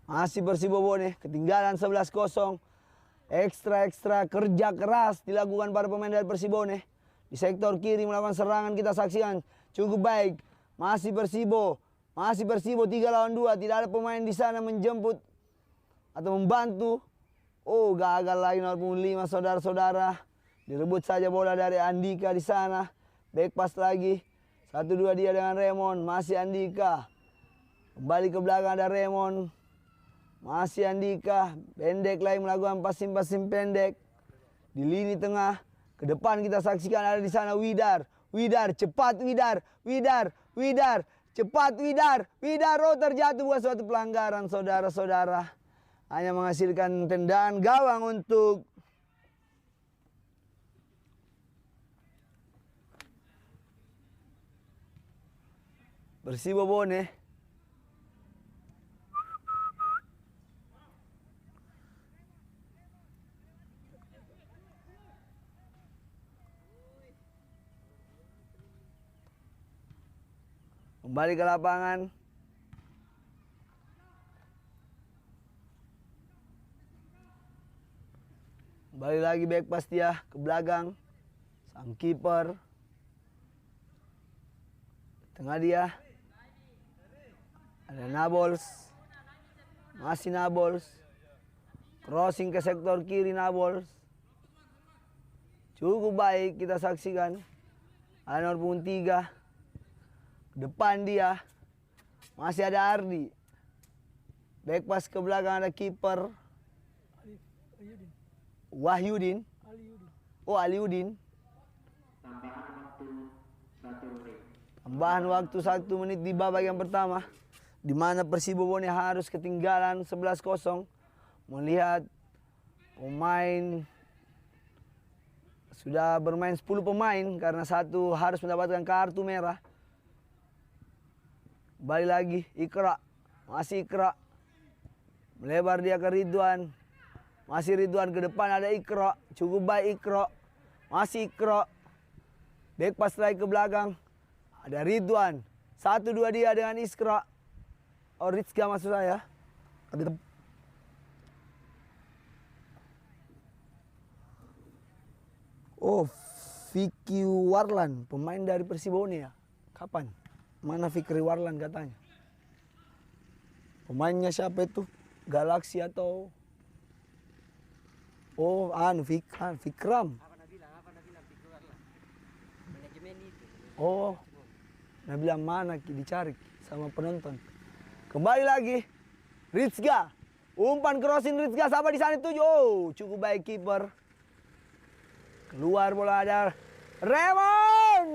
Masih Persibo Bone, ketinggalan 11-0. Ekstra kerja keras dilakukan para pemain dari Persibo Bone. Di sektor kiri melakukan serangan, kita saksikan cukup baik. Masih Persibo 3 lawan 2. Tidak ada pemain di sana menjemput atau membantu. Oh gagal lagi nomor punggung 5 saudara-saudara. Direbut saja bola dari Andika di sana. Back pass lagi. 1-2 dia dengan Raymond. Masih Andika. Kembali ke belakang ada Raymond. Masih Andika, pendek lagi melakukan passing pendek di lini tengah. Ke depan kita saksikan ada di sana Widar, cepat cepat Widar. Oh terjatuh buat suatu pelanggaran saudara-saudara. Hanya menghasilkan tendangan gawang untuk Persibo Bone. Kembali ke lapangan. Kembali lagi back pass dia ke belakang. Sang kiper. Tengah dia. Ada Nabols. Masih Nabols. Crossing ke sektor kiri Nabols. Cukup baik kita saksikan. Ada nomor punggung 3. Depan dia. Masih ada Ardi. Back pass ke belakang ada kiper. Wahyudin. Oh, Aliudin. Tambahan waktu 1 menit di babak yang pertama. Di mana Persibo Bone harus ketinggalan 11-0. Melihat pemain sudah bermain 10 pemain karena 1 harus mendapatkan kartu merah. Balik lagi Ikra. Masih Ikra. Melebar dia ke Ridwan. Masih Ridwan ke depan ada Ikra. Cukup baik Ikra. Masih Ikra. Back pass lagi ke belakang. Ada Ridwan. 1-2 dia dengan Iskra. Oh, Rizka maksud saya. Oh, Vicky Warlan. Pemain dari Persibone ya. Kapan? Mana Fikri Warlan katanya? Pemainnya siapa itu? Galaxy atau... Oh, Fikram. Apa nak bilang pikulan lah. Manajemen itu. Oh, nah bilang mana dicari sama penonton. Kembali lagi, Rizka. Umpan crossing Rizka, siapa di sana tuju? Oh, cukup baik kiper. Keluar bola ada Raymond.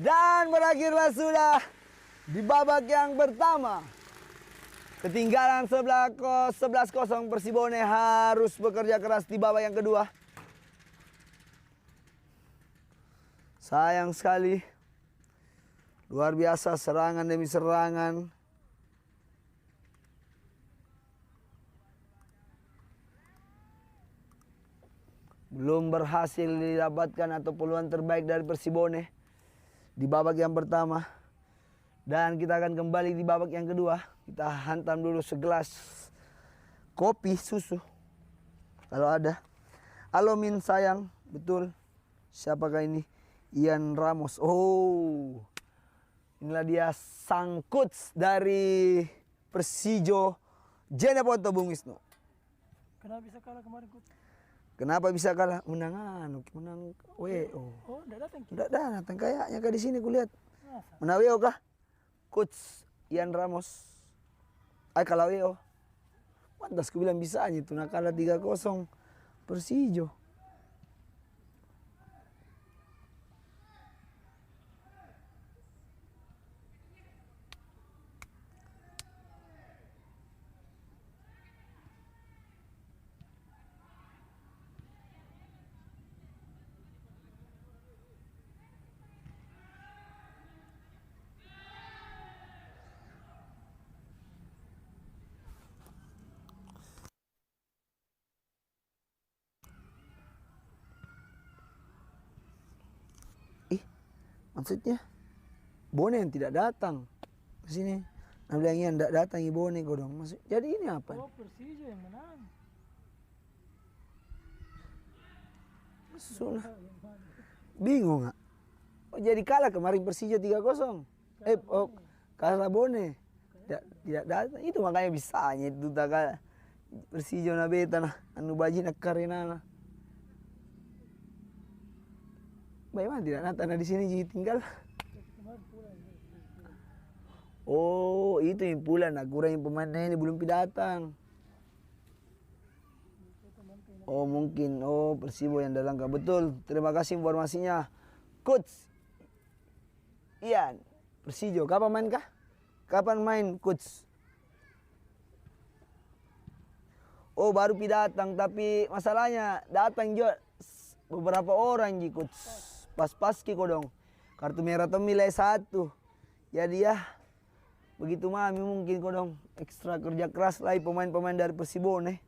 Dan berakhirlah sudah di babak yang pertama. Ketinggalan 11-0 Persibone harus bekerja keras di babak yang kedua. Sayang sekali. Luar biasa serangan demi serangan. Belum berhasil didapatkan atau peluang terbaik dari Persibone di babak yang pertama. Dan kita akan kembali di babak yang kedua. Kita hantam dulu segelas kopi susu. Kalau ada. Halo Min sayang, betul. Siapakah ini? Ian Ramos. Oh. Inilah dia sang coach dari Persijo Jeneponto Bung Wisnu. Kenapa bisa kalah kemarin, Coach? Kenapa bisa kalah? Menang WO. Oh, enggak datang. Enggak datang kayaknya kah di sini kulihat. Masa? Menang WO kah? Coach Ian Ramos. Kalah WO. Pantas ku bilang bisa aja itu nak kalah 3-0 Persijo. Maksudnya Bone yang tidak datang ke sini. Nah bilang yang tidak datang Bone kok dong. Maksud, jadi ini apa? Oh, Persija yang menang. Sulah. Bingung nggak? Oh jadi kalah kemarin Persija 3-0. Kalah Bone. Tidak datang. Itu makanya bisanya itu tak kalah. Persija na beta nah anu baji nak karena. Bagaimana tidak datang di sini jadi tinggal. Oh itu yang pula nak kurang pemainnya ini belum datang. Oh mungkin Persibo yang dalam betul. Terima kasih informasinya, Coach Ian. Persijo kapan main kah? Kapan main Coach? Oh baru datang tapi masalahnya datang juga beberapa orang ji Coach. Pas kiko dong. Kartu merah tuh nilai 1. Jadi ya begitu mami mungkin kok dong ekstra kerja keras lagi pemain-pemain dari Persibone.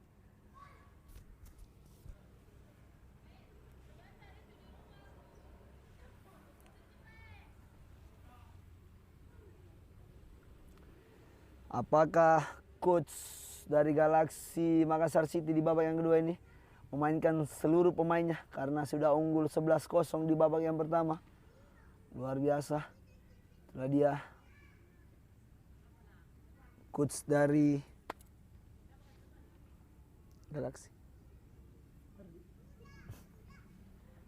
Apakah coach dari Galaxy Makassar City di babak yang kedua ini memainkan seluruh pemainnya karena sudah unggul 11-0 di babak yang pertama. Luar biasa. Itulah dia coach dari Galaxy.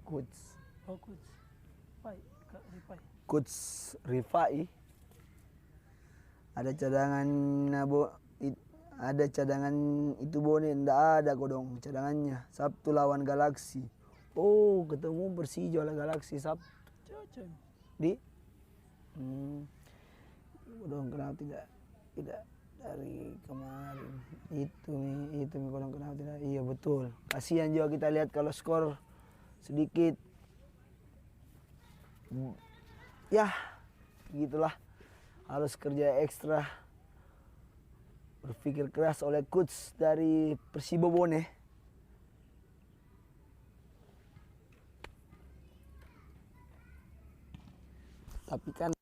Coach Oh coach. Pai, Kak Ripai. Coach Rifai. Ada cadangan ada cadangan itu Bone, ndak ada kodong cadangannya. Sabtu lawan Galaxy. Oh, ketemu Persija lawan Galaxy Sabtu Cocok. di kodong kenapa tidak dari kemarin itu kodong kenapa tidak, iya betul, kasihan juga kita lihat kalau skor sedikit ya gitulah, harus kerja ekstra, berpikir keras oleh coach dari Persibo Bone. Tapi kan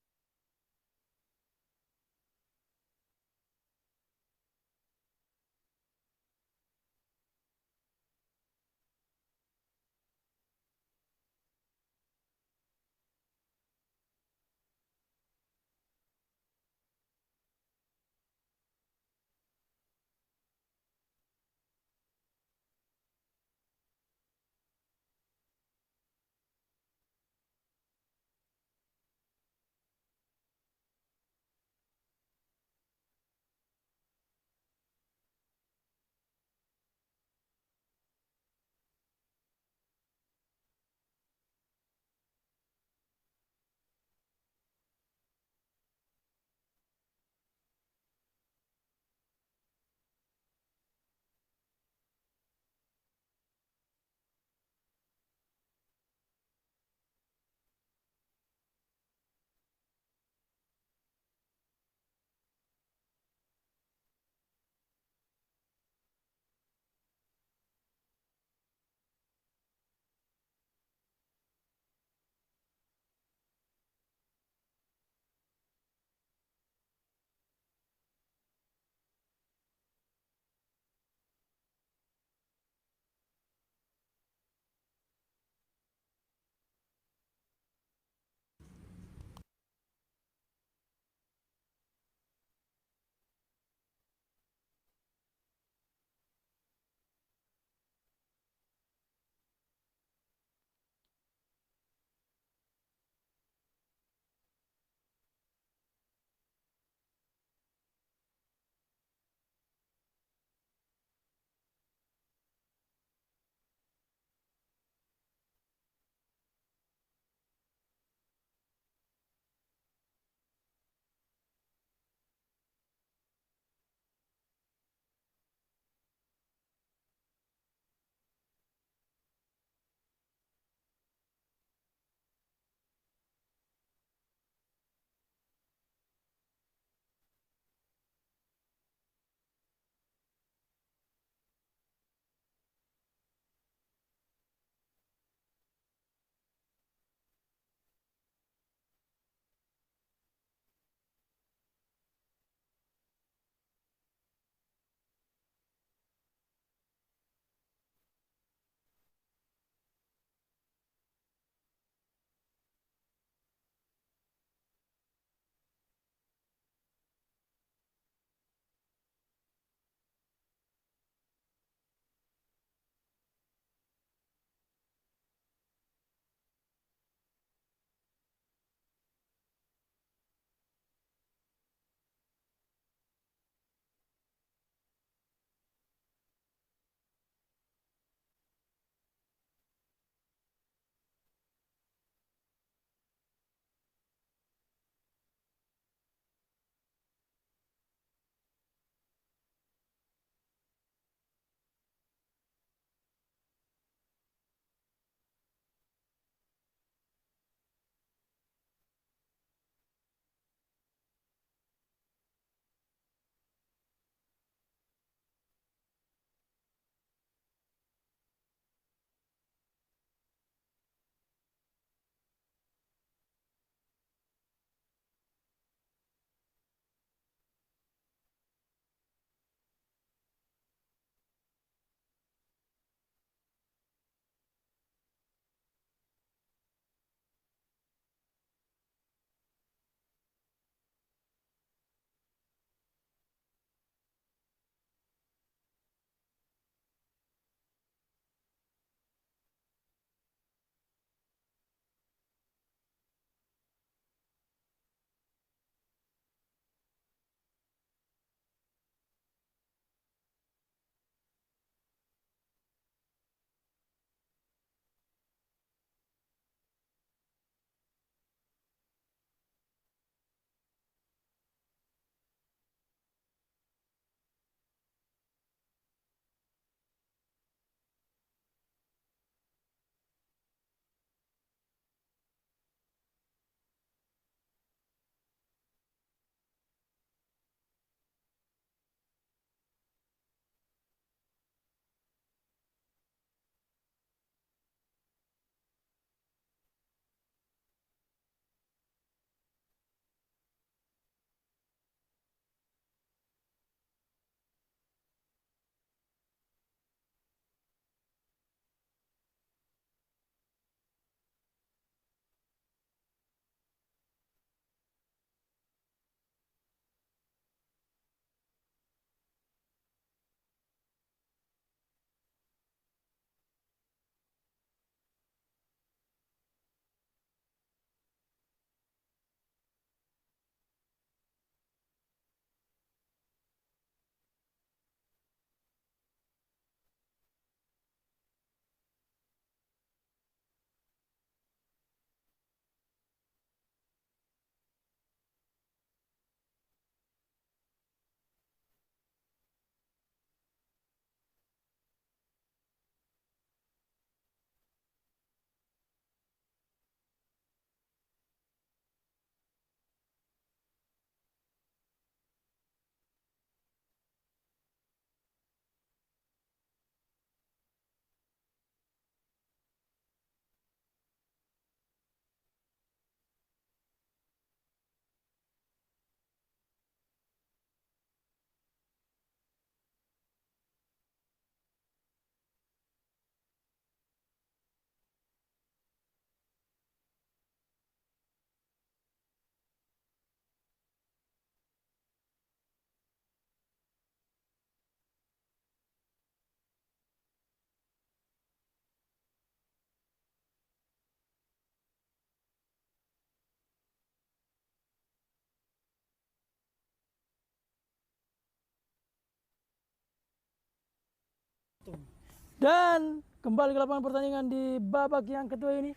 Dan kembali ke lapangan pertandingan di babak yang kedua ini.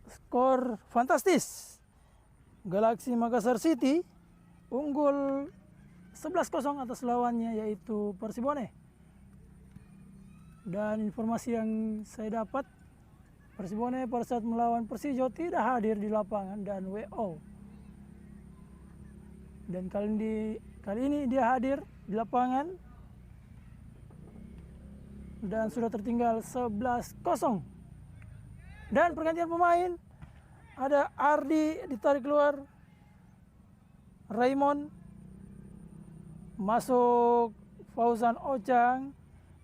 Skor fantastis. Galaxy Makassar City unggul 11-0 atas lawannya yaitu Persibone. Dan informasi yang saya dapat, Persibone pada saat melawan Persijo tidak hadir di lapangan dan WO. Dan kali ini dia hadir di lapangan dan sudah tertinggal 11-0. Dan pergantian pemain, ada Ardi ditarik keluar, Raymond masuk, Fauzan Ocang,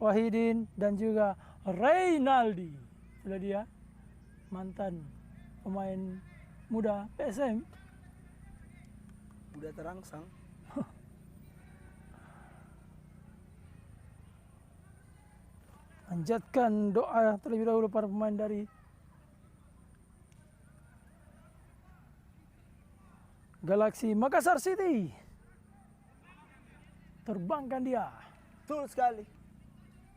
Wahidin dan juga Reynaldi. Itulah dia mantan pemain muda PSM. Udah terangsang. Panjatkan doa terlebih dahulu para pemain dari Galaxy Makassar City. Terbangkan dia. Betul sekali.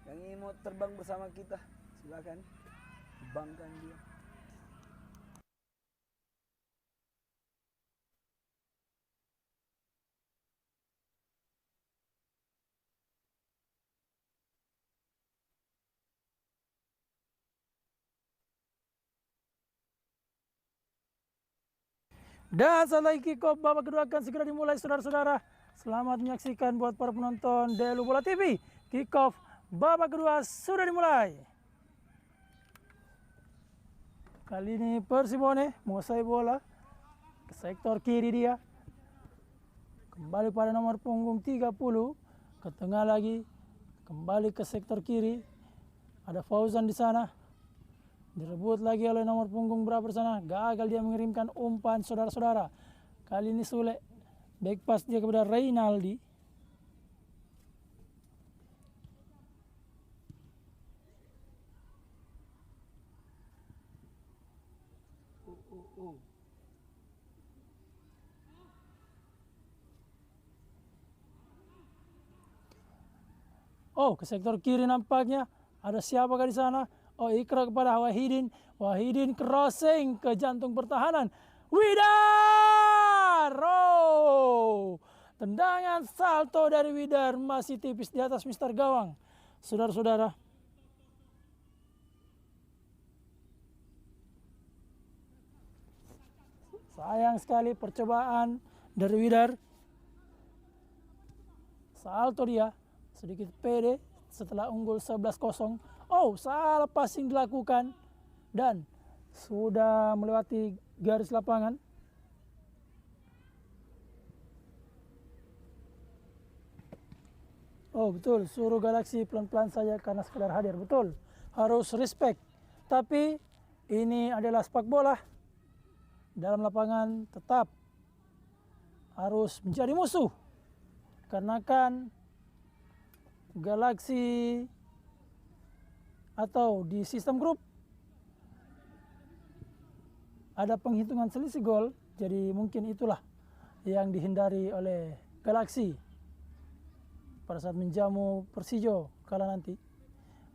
Yang ingin mau terbang bersama kita, silakan terbangkan dia. Dan saat lagi kick off babak kedua akan segera dimulai saudara-saudara. Selamat menyaksikan buat para penonton Delu Bola TV. Kick off babak kedua sudah dimulai. Kali ini Persibone menguasai bola ke sektor kiri dia. Kembali pada nomor punggung 30, ke tengah lagi, kembali ke sektor kiri. Ada Fauzan di sana. Direbut lagi oleh nomor punggung berapa di sana. Gagal dia mengirimkan umpan saudara-saudara. Kali ini Sule. Back pass dia kepada Reynaldi. Oh, ke sektor kiri nampaknya. Ada siapakah di sana? Oh, Ikra kepada Wahidin. Wahidin crossing ke jantung pertahanan. Widar! Oh! Tendangan salto dari Widar masih tipis di atas Mister Gawang. Saudara-saudara. Sayang sekali percobaan dari Widar. Salto dia. Sedikit pede setelah unggul 11-0. Oh, salah passing dilakukan dan sudah melewati garis lapangan. Oh betul, suruh Galaxy pelan-pelan saja karena sekedar hadir. Betul, harus respect. Tapi ini adalah sepak bola. Dalam lapangan tetap harus menjadi musuh. Karena kan Galaxy atau di sistem grup ada penghitungan selisih gol, jadi mungkin itulah yang dihindari oleh Galaxy pada saat menjamu Persijo kala nanti.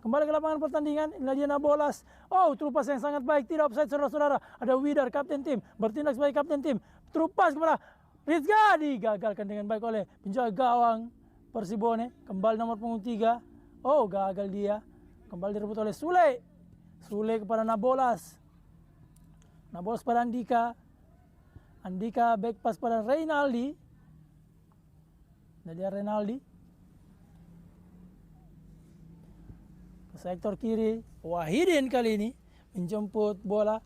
Kembali ke lapangan pertandingan, inilah dia Nabolas. Oh, terupas yang sangat baik, tidak offside saudara-saudara. Ada Widar, kapten tim, bertindak sebagai kapten tim. Terupas kepada Rizga, digagalkan dengan baik oleh penjaga gawang Persibone. Kembali nomor punggung 3. Oh, gagal dia. Kembali direbut oleh Sule. Sule kepada Nabolas. Nabolas pada Andika. Andika back pass pada Reynaldi. Nadia Reynaldi. Ke sektor kiri. Wahidin kali ini menjemput bola.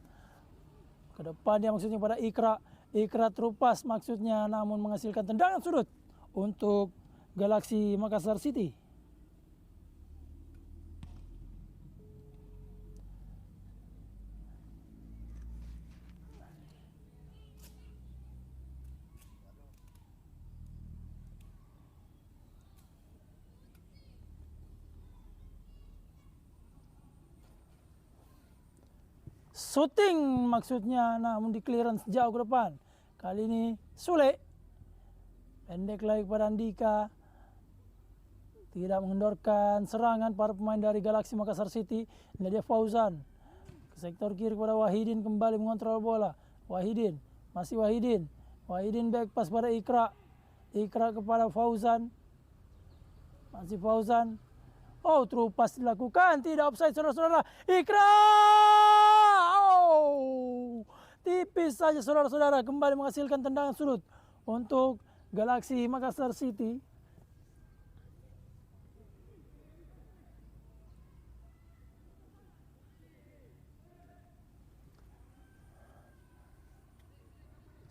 Ke depan dia maksudnya pada Ikra. Ikra terupas maksudnya namun menghasilkan tendangan sudut untuk Galaxy Makassar City. Shooting maksudnya namun di clearance jauh ke depan. Kali ini Sule. Pendek lagi kepada Andika. tidak mengendorkan serangan para pemain dari Galaxy Makassar City. Ini dia Fauzan ke sektor kiri kepada Wahidin, kembali mengontrol bola. Wahidin, masih Wahidin. Wahidin back pass pada Ikra. Ikra kepada Fauzan. Masih Fauzan. Oh, true pass dilakukan, tidak offside saudara-saudara. Ikra! Oh! Tipis saja saudara-saudara, kembali menghasilkan tendangan sudut untuk Galaxy Makassar City.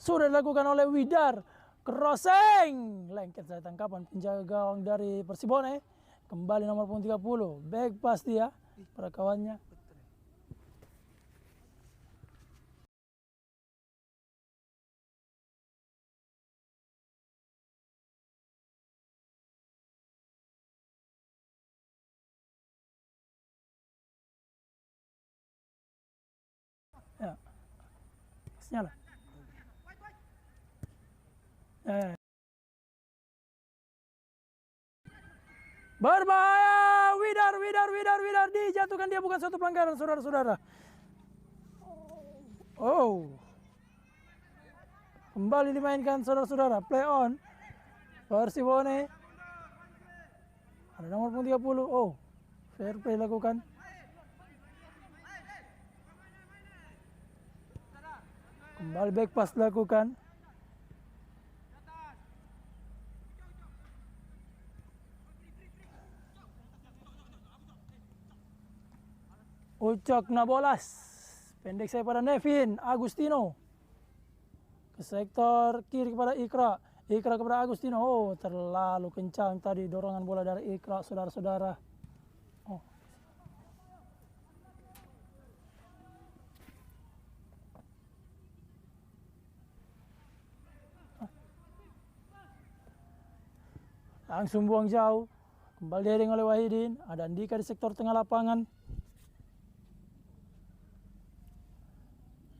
Sudah dilakukan oleh Widar. Crossing. Lengket saya tangkapan penjaga gawang dari Persibone. Kembali nomor punggung 30. Back pass dia pada kawannya. Ya. Nyala. Berbahaya, Widar, dijatuhkan, dia bukan suatu pelanggaran saudara-saudara. Oh, kembali dimainkan saudara-saudara, play on. Persibone, ada nomor punggung 30, oh, fair play lakukan. Kembali back pass dilakukan. Ucok Nabolas, pendek saya pada Nevin Agustino, ke sektor kiri kepada Ikra. Ikra kepada Agustino, oh terlalu kencang tadi dorongan bola dari Ikra saudara-saudara. Oh. Langsung buang jauh, kembali heading oleh Wahidin, ada Andika di sektor tengah lapangan.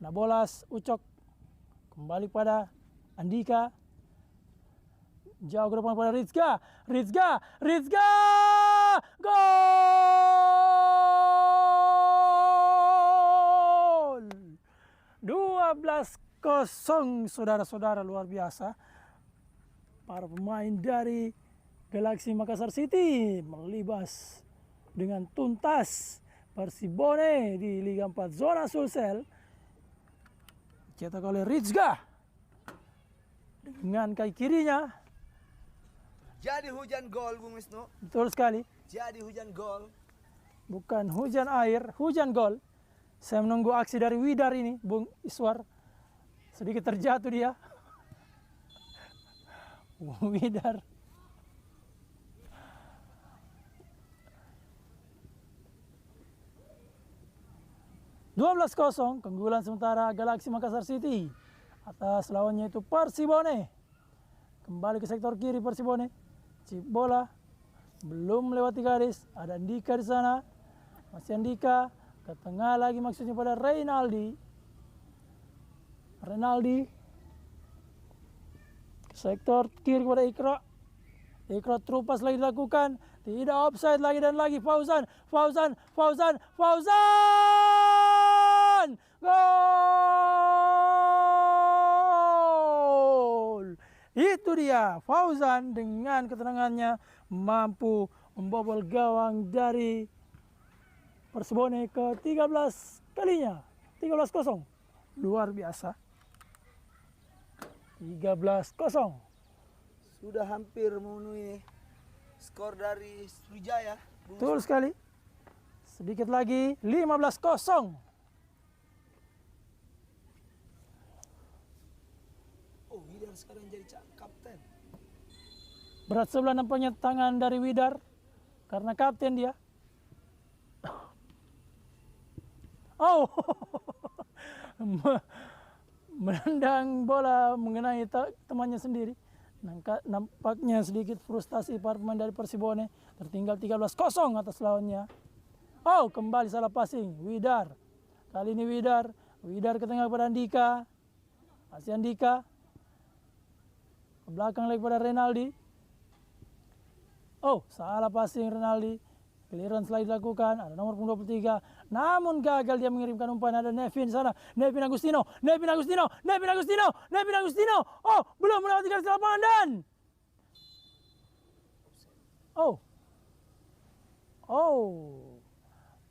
Nabolas, Ucok, kembali pada Andika, jauh ke depan pada Rizga, gol! 12-0 saudara-saudara, luar biasa. Para pemain dari Galaxy Makassar City melibas dengan tuntas Persibone di Liga 4 zona Sulsel. Cetak oleh Rizga dengan kaki kirinya. Jadi hujan gol, Bung Wisnu. Betul sekali. Jadi hujan gol. Bukan hujan air, hujan gol. Saya menunggu aksi dari Widar ini, Bung Iswar. Sedikit terjatuh dia. Widar. (12-0) keunggulan sementara Galaxy Makassar City atas lawannya itu Persibone. Kembali ke sektor kiri Persibone. Chip bola belum melewati garis, ada Andika di sana. Masih Andika ke tengah lagi, maksudnya pada Reynaldi. Sektor kiri kepada Ikra. Ikra terupas lagi dilakukan, tidak offside lagi dan lagi. Fauzan. Gol! Itu dia, Fauzan dengan ketenangannya mampu membobol gawang dari Persibone ke 13 kalinya. 13-0. Luar biasa. 13-0. Sudah hampir memenuhi skor dari Sriwijaya. Betul sekali. Sedikit lagi 15-0. Oh, Widar sekarang jadi kapten. Berat sebelah nampaknya tangan dari Widar karena kapten dia. Oh, menendang bola mengenai temannya sendiri. Nampaknya sedikit frustasi para pemain dari Persibone. Tertinggal 13-0 atas lawannya. Oh, kembali salah passing. Widar. Kali ini Widar ke tengah kepada Andika. Masih Andika. Ke belakang lagi pada Reynaldi. Oh, salah passing Rinaldi. Clearance lagi dilakukan, ada nomor punggung 23. Namun gagal dia mengirimkan umpan, ada Nevin di sana. Nevin Agustino. Oh, belum melewati garis lapangan dan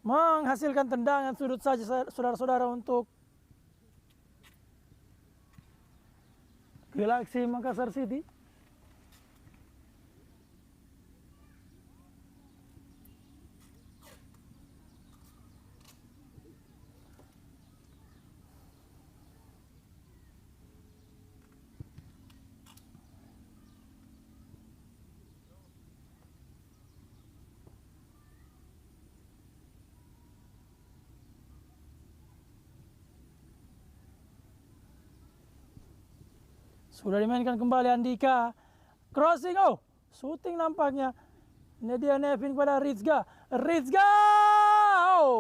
menghasilkan tendangan sudut saja saudara-saudara untuk Galaxy Makassar City. Sudah dimainkan kembali Andika. Crossing, shooting nampaknya. Ini dia Nevin kepada Rizga.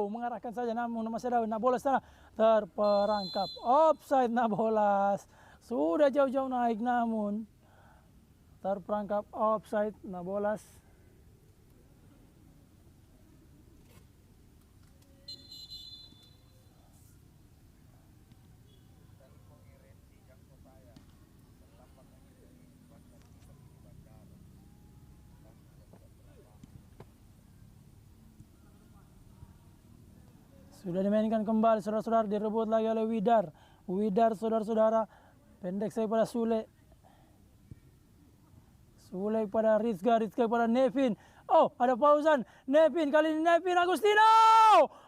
Mengarahkan saja namun masih ada Nabolas sana. Terperangkap. Offside Nabolas. Sudah jauh-jauh naik namun terperangkap offside Nabolas. Sudah dimainkan kembali saudara-saudara, direbut lagi oleh Widar. Widar saudara-saudara, pendek saya pada Sule. Sule pada Rizka pada Nevin. Oh, ada Fauzan. Nevin, kali ini Nevin Agustino.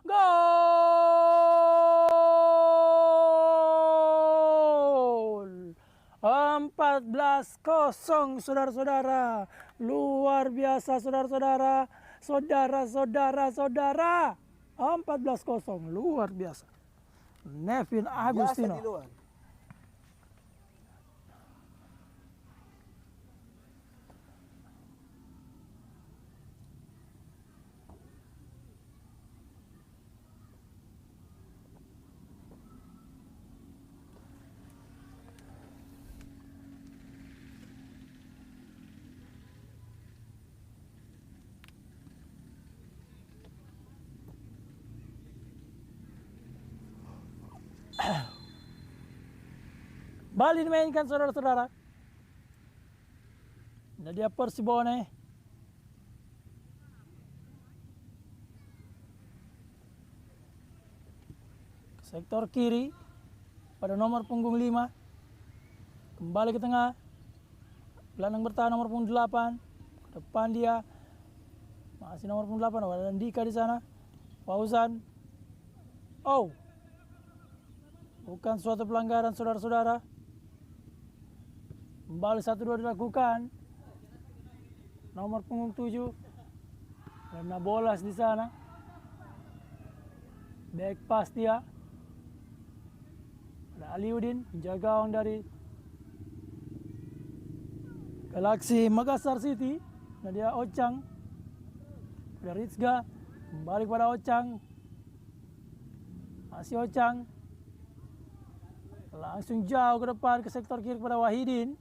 Gol! 14-0 saudara-saudara. Luar biasa saudara-saudara. Saudara-saudara. 14-0, luar biasa. Nevin Agustino. Biasa di luar. Bali dimainkan saudara-saudara. Ini dia Persibone. Sektor kiri pada nomor punggung 5. Kembali ke tengah. Gelandang bertahan nomor punggung 8. Ke depan dia masih nomor punggung 8, ada Andika di sana. Fauzan. Bukan suatu pelanggaran saudara-saudara. Kembali 1-2 dilakukan. Nomor punggung 7. Karena bolas di sana. Back pass dia. Ada Aliudin, penjaga gawang dari Galaxy Makassar City. Nah dia Ocang. Ada Rizga. Kembali kepada Ocang. Masih Ocang. Langsung jauh ke depan ke sektor kiri kepada Wahidin.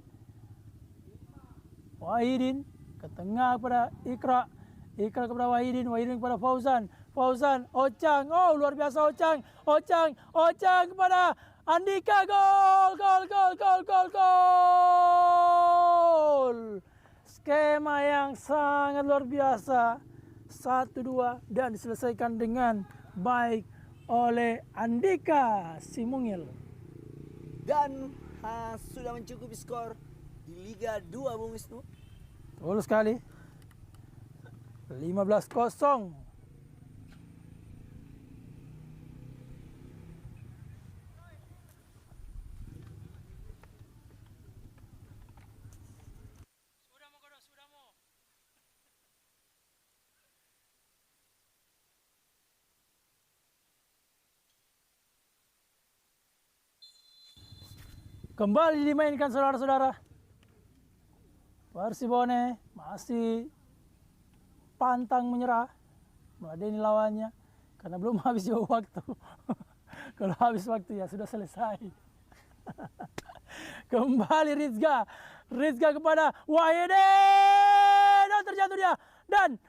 Wahidin ke tengah kepada Ikra. Ikra kepada Wahidin. Wahidin kepada Fauzan. Fauzan, Ocang. Oh, luar biasa Ocang. Ocang kepada Andika. Gol. Skema yang sangat luar biasa. 1-2 dan diselesaikan dengan baik oleh Andika Simungil. Dan sudah mencukupi skor di Liga 2, Bung Wisnu. Betul sekali. 15-0. Kembali dimainkan saudara-saudara. Persibone masih pantang menyerah, meladeni lawannya karena belum habis juga waktu. Kalau habis waktu ya sudah selesai. Kembali Rizga kepada Wahidin. dan terjatuh dia. Dan.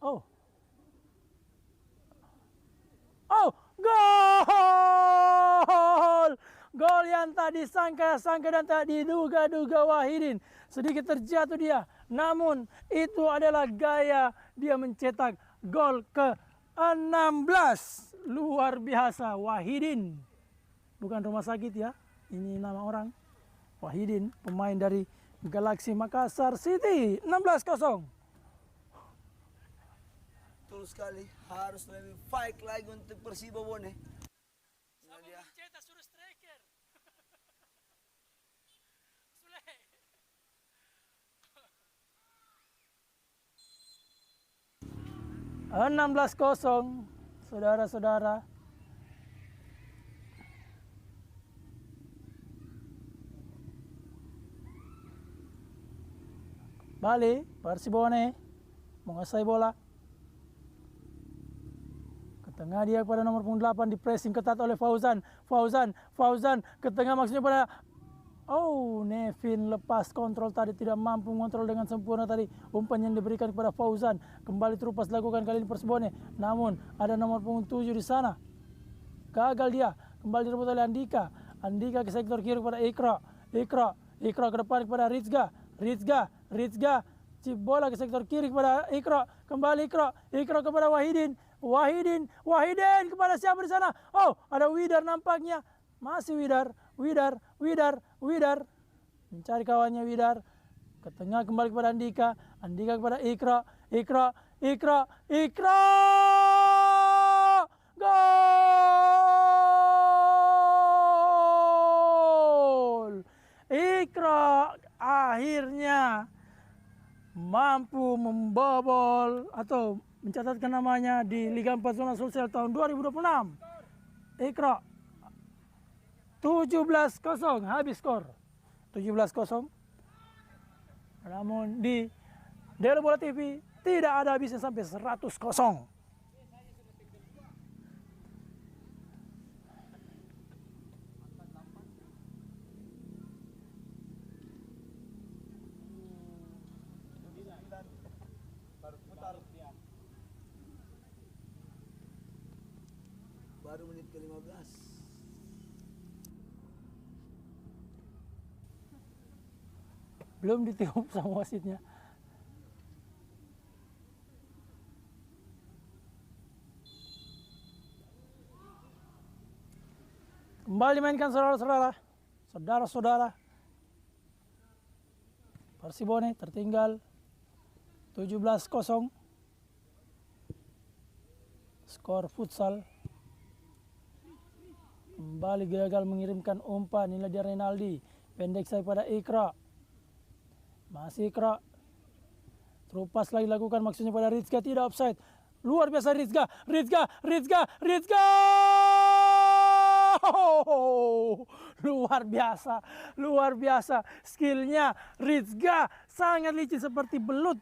Oh. Oh, gol! Gol yang tak disangka-sangka dan tak diduga-duga Wahidin. Sedikit terjatuh dia. Namun itu adalah gaya dia mencetak gol ke-16. Luar biasa Wahidin. Bukan rumah sakit ya. Ini nama orang. Wahidin, pemain dari Galaxy Makassar City. 16-0. Betul sekali. Harus lebih fight lagi untuk Persibo Bone. Dia. Mencetak suruh striker. 16-0, saudara-saudara. Bali, Persibone menguasai bola. Ke tengah dia kepada nomor punggung 8, di pressing ketat oleh Fauzan. Fauzan ke tengah, maksudnya pada Nevin lepas kontrol tadi, tidak mampu mengontrol dengan sempurna tadi umpan yang diberikan kepada Fauzan. Kembali terupas dilakukan kali ini Persibone. Namun ada nomor punggung 7 di sana. Gagal dia. Kembali direbut oleh Andika. Andika ke sektor kiri kepada Ikra ke depan kepada Rizga. Chip bola ke sektor kiri kepada Ikra. Kembali Ikra kepada Wahidin kepada siapa di sana? Oh, ada Widar nampaknya. Masih Widar. Mencari kawannya Widar. Ke tengah kembali kepada Andika kepada Ikra. Gol! Ikra akhirnya mampu membobol atau mencatatkan namanya di Liga 4 Zona Sulsel tahun 2026. Ikra 17-0 habis skor. 17-0. Namun di Delo Bola TV tidak ada habisnya sampai 100-0. Baru menit ke-15. Belum ditiup sama wasitnya. Kembali dimainkan saudara-saudara. Persibone tertinggal 17-0. Skor futsal. Kembali gagal mengirimkan umpan. Inilah dia Renaldi. Pendek saya pada Ikra. Masih Ikra. Terupas lagi lakukan, maksudnya pada Rizka, tidak offside. Luar biasa Rizka. Oh, luar biasa. Skillnya Rizka sangat licin seperti belut.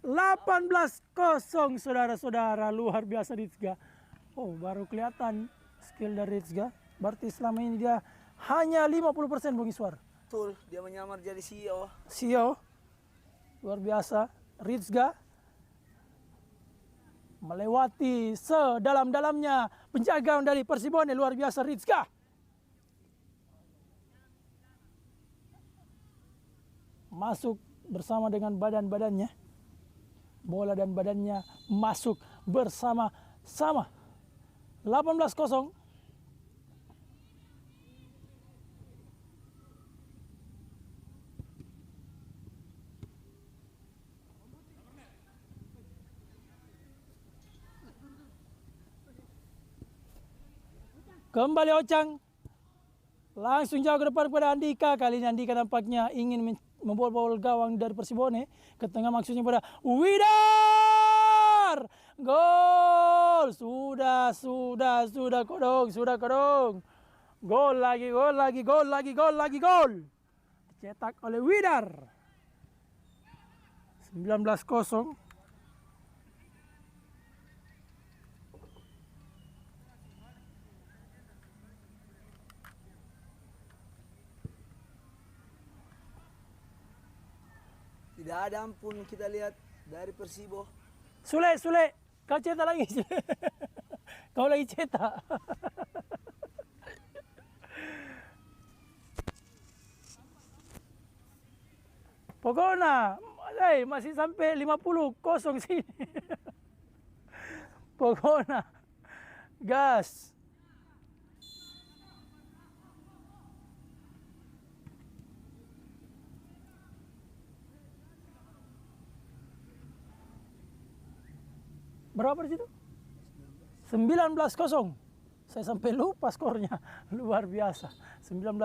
18-0 saudara-saudara. Luar biasa Rizka. Oh, baru kelihatan skill dari Rizka. Berarti selama ini dia hanya 50% Bung Iswar. Betul, dia menyamar jadi CEO. Luar biasa. Rizka melewati sedalam-dalamnya penjagaan dari Persibone. Luar biasa Rizka. Masuk bersama dengan badan-badannya. Bola dan badannya masuk bersama-sama. 18-0. Kembali Ocang. Langsung jauh ke depan kepada Andika. Kali ini Andika nampaknya ingin membobol gawang dari Persibone. Ke tengah maksudnya pada Widar. Gol. Sudah kodong. Gol lagi. Dicetak oleh Widar. 19-0. Tidak Tidak ada ampun kita lihat dari Persibo. Sule, kau cetak lagi. Kau lagi cetak. Pokoknya, masih sampai 50 kosong sini. Pokoknya, gas. Berapa di situ? 19-0. Saya sampai lupa skornya. Luar biasa. 19-0.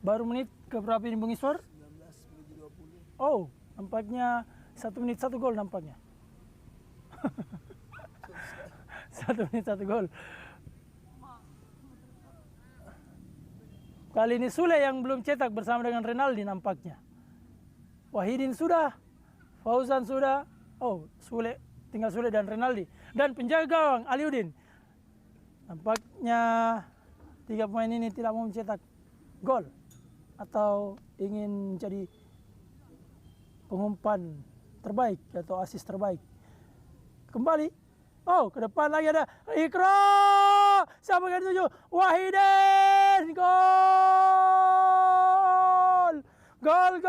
Baru menit ke berapa ini Bung Iswar? 19 menuju 20. Oh, nampaknya 1 menit 1 gol nampaknya. 1 menit 1 gol. Kali ini Sule yang belum cetak bersama dengan Renaldi nampaknya. Wahidin sudah, Fauzan sudah. Oh, Sule, tinggal Sule dan Renaldi. Dan penjaga gawang Aliudin. Nampaknya 3 pemain ini tidak mau mencetak gol atau ingin jadi pengumpan terbaik atau asis terbaik. Kembali. Oh, ke depan lagi ada Ikra. Siapa yang dituju? Wahidin. Gol. Gol.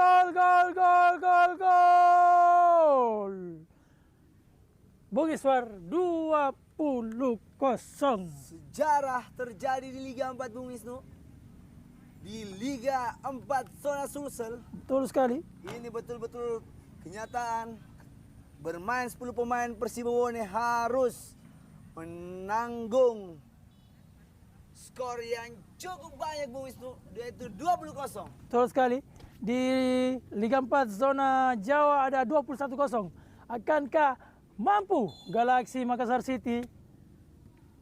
Bung Iswar 20-0. Sejarah terjadi di Liga 4 Bung Wisnu. Di Liga 4 zona Sulsel. Betul sekali. Ini betul-betul kenyataan. Bermain 10 pemain Persibone harus menanggung skor yang cukup banyak Bung Wisnu, yaitu 20-0. Betul sekali. Di Liga 4 zona Jawa ada 21-0. Akankah mampu Galaxy Makassar City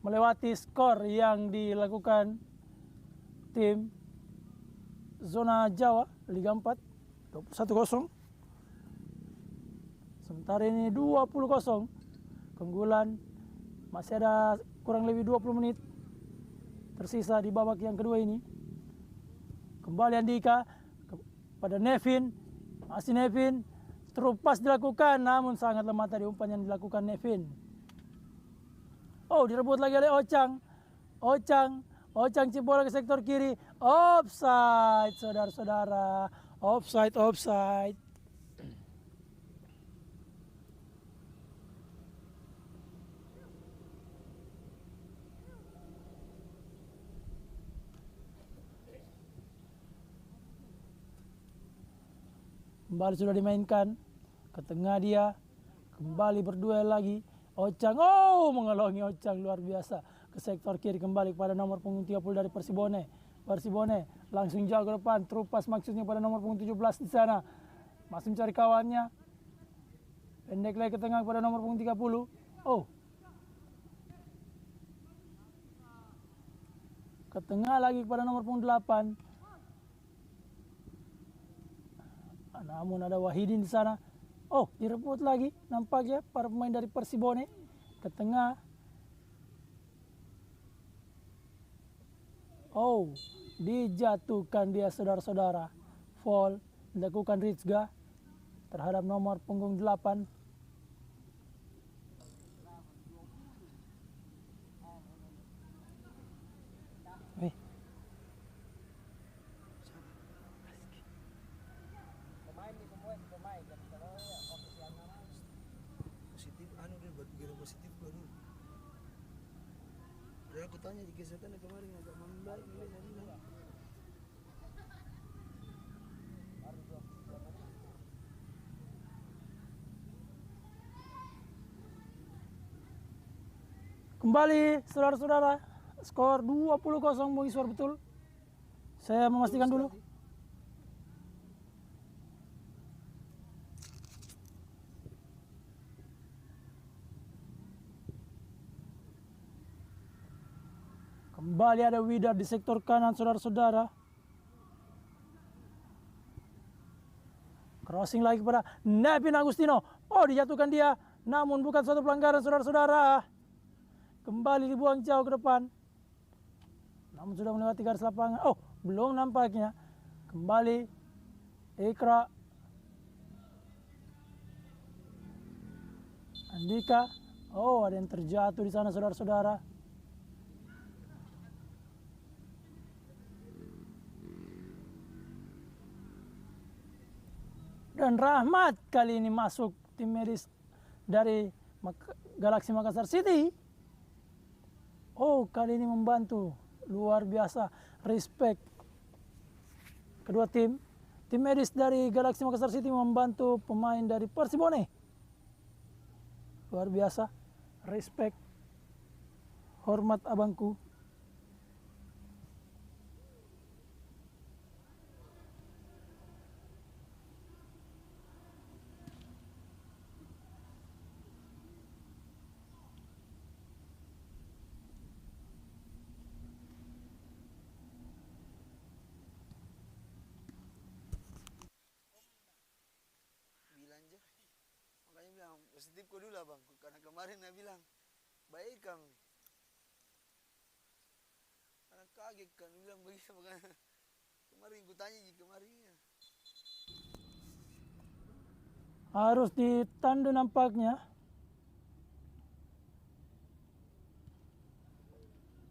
melewati skor yang dilakukan tim zona Jawa Liga 4 21-0? Sementara ini 20-0. Keunggulan masih ada kurang lebih 20 menit tersisa di babak yang kedua ini. Kembali Andika pada Nevin. Masih Nevin. Terupas dilakukan, namun sangat lemah tadi umpan yang dilakukan Nevin. Oh, direbut lagi oleh Ocang. Ocang cip bola ke sektor kiri. Offside, saudara-saudara. Offside. Kembali sudah dimainkan. Ke tengah dia. Kembali berduel lagi. Ocang. Oh, mengelongi Ocang. Luar biasa. Ke sektor kiri kembali kepada nomor punggung 30 dari Persibone. Persibone langsung jauh ke depan. Terupas maksudnya pada nomor punggung 17 di sana. Masih mencari kawannya. Pendek lagi ke tengah kepada nomor punggung 30. Oh. Ke tengah lagi kepada nomor punggung 8. Namun ada Wahidin di sana. Oh, direbut lagi nampaknya para pemain dari Persibone ke tengah. Oh, dijatuhkan dia saudara-saudara. Foul dilakukan Rizga terhadap nomor punggung 8. Positif, dia berpikiran positif baru. Padahal aku tanya di kesehatan kemarin agak membaik. Kembali saudara-saudara, skor 20-0 Bung Iswar betul. Saya memastikan dulu. Kembali ada Widar di sektor kanan saudara-saudara. Crossing lagi kepada Nevin Agustino. Oh, dijatuhkan dia. Namun bukan suatu pelanggaran saudara-saudara. Kembali dibuang jauh ke depan. Namun sudah melewati garis lapangan. Oh, belum nampaknya. Kembali Ikra. Andika. Oh, ada yang terjatuh di sana saudara-saudara. Dan Rahmat kali ini masuk tim medis dari Galaxy Makassar City. Oh, kali ini membantu. Luar biasa. Respect. Kedua tim. Tim medis dari Galaxy Makassar City membantu pemain dari Persibone. Luar biasa. Respect. Hormat abangku. Bilang aja. Makanya bilang positif kok dulu abang. Karena kemarin dia bilang baik kami. Karena kaget kan bilang begitu makanya. Kemarin gue tanya kemarin ya. Harus ditandu nampaknya.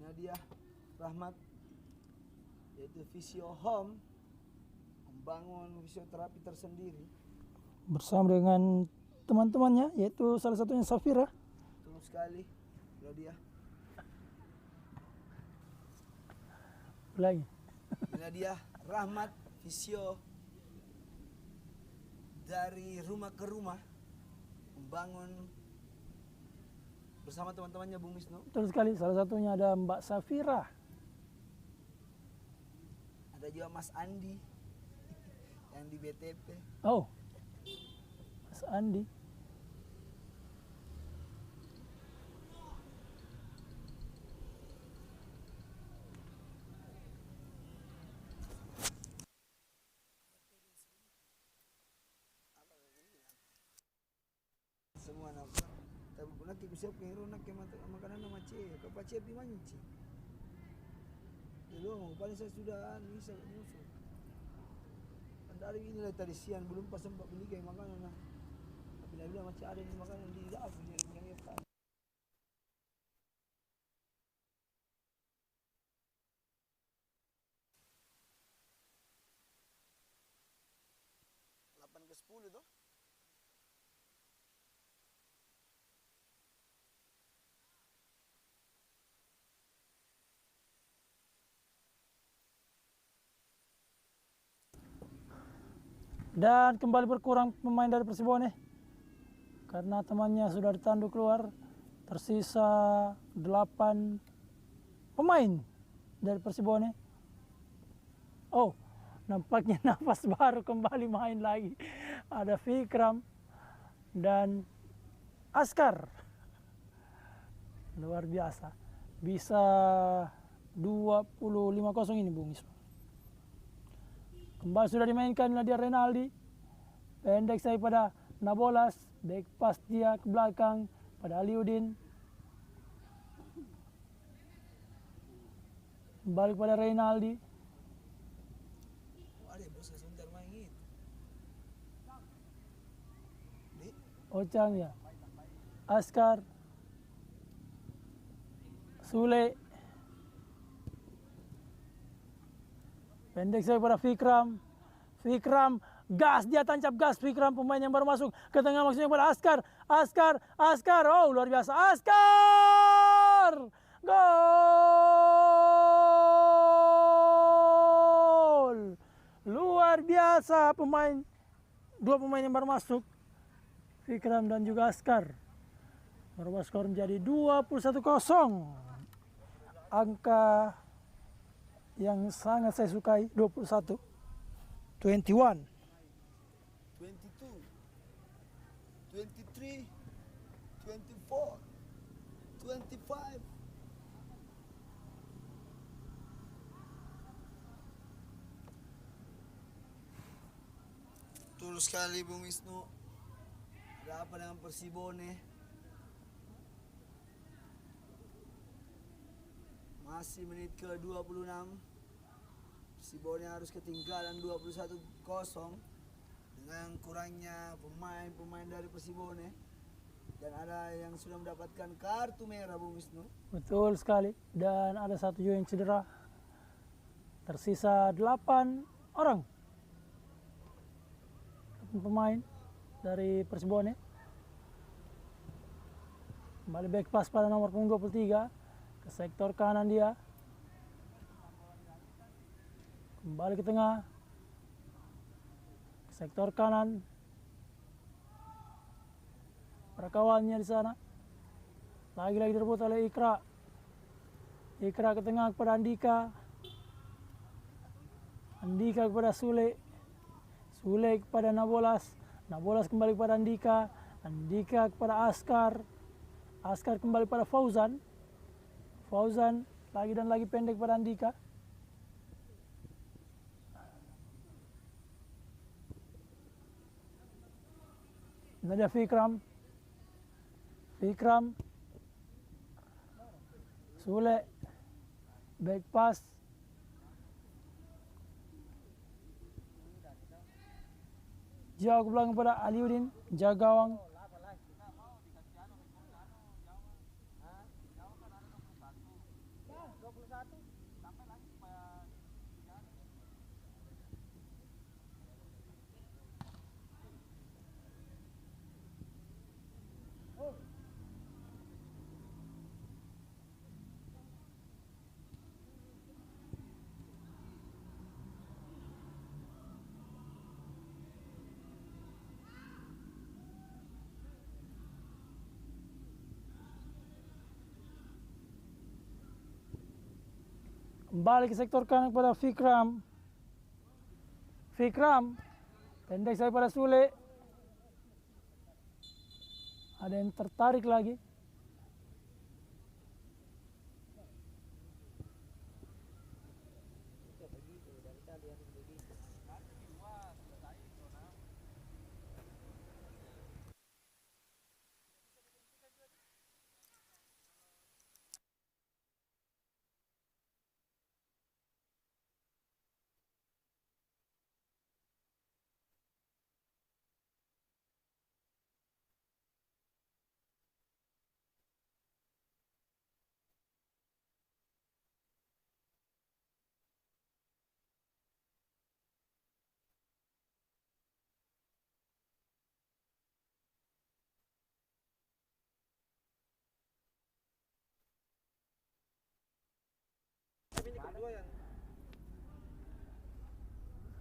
Nadia Rahmat yaitu Visio Home membangun fisioterapi tersendiri. Bersama dengan teman-temannya, yaitu salah satunya Safira. Betul sekali. Nadia. Lagi. Nadia Rahmat Visio dari rumah ke rumah membangun bersama teman-temannya Bung Wisnu. Betul sekali, salah satunya ada Mbak Safira. Ada juga Mas Andi yang di BTP. Oh, Mas Andi. Semua nak nak siap ke hero nak makanan nama cek apa cek di manci. Dulu paling saya sudah bisa musuh. Dari ini lah tadi siang belum pas sempat beli kayak makanan lah. Tapi dia bilang macam ada ni makanan di dapur dia bilang ya tak. Delapan ke 10 tuh. Dan kembali berkurang pemain dari Persibone karena temannya sudah ditandu keluar. Tersisa 8 pemain dari Persibone. Oh, nampaknya nafas baru kembali main lagi. Ada Fikram dan Askar. Luar biasa. Bisa 25-0 ini Bung Isma. Kembali sudah dimainkan Nadia Renaldi. Pendek saya pada Nabolas. Back pass dia ke belakang pada Aliudin. Balik pada Renaldi. Ada bos sebentar main gitu. Ocang ya. Askar. Sule. Pendek saya pada Fikram. Fikram gas, dia tancap gas. Fikram pemain yang baru masuk ke tengah, maksudnya pada Askar. Askar. Oh, luar biasa. Askar! Gol! Luar biasa dua pemain yang baru masuk. Fikram dan juga Askar. Merubah skor menjadi 21-0. Angka yang sangat saya sukai, 21, 21, 22, 23, 24, 25. Betul sekali Bung Wisnu. Ada apa dengan Persibone? Masih menit ke 26. Persibone harus ketinggalan 21-0 dengan kurangnya pemain-pemain dari Persibone Dan ada yang sudah mendapatkan kartu merah Bung Wisnu. Betul sekali. Dan ada satu juga yang cedera. Tersisa 8 orang. 8 pemain dari Persibone. Kembali back pass pada nomor punggung 23 ke sektor kanan dia. Kembali ke tengah. Ke sektor kanan. Para kawannya di sana. Lagi-lagi direbut oleh Ikra. Ikra ke tengah kepada Andika. Andika kepada Sule. Sule kepada Nabolas. Nabolas kembali kepada Andika. Andika kepada Askar. Askar kembali pada Fauzan. Fauzan lagi dan lagi pendek pada Andika. Ini ada Fikram. Fikram. Sule. Back pass. Jauh ke belakang kepada Aliuddin. Jaga gawang. Kembali ke sektor kanan kepada Fikram. Fikram. Pendek saya pada Sule. Ada yang tertarik lagi.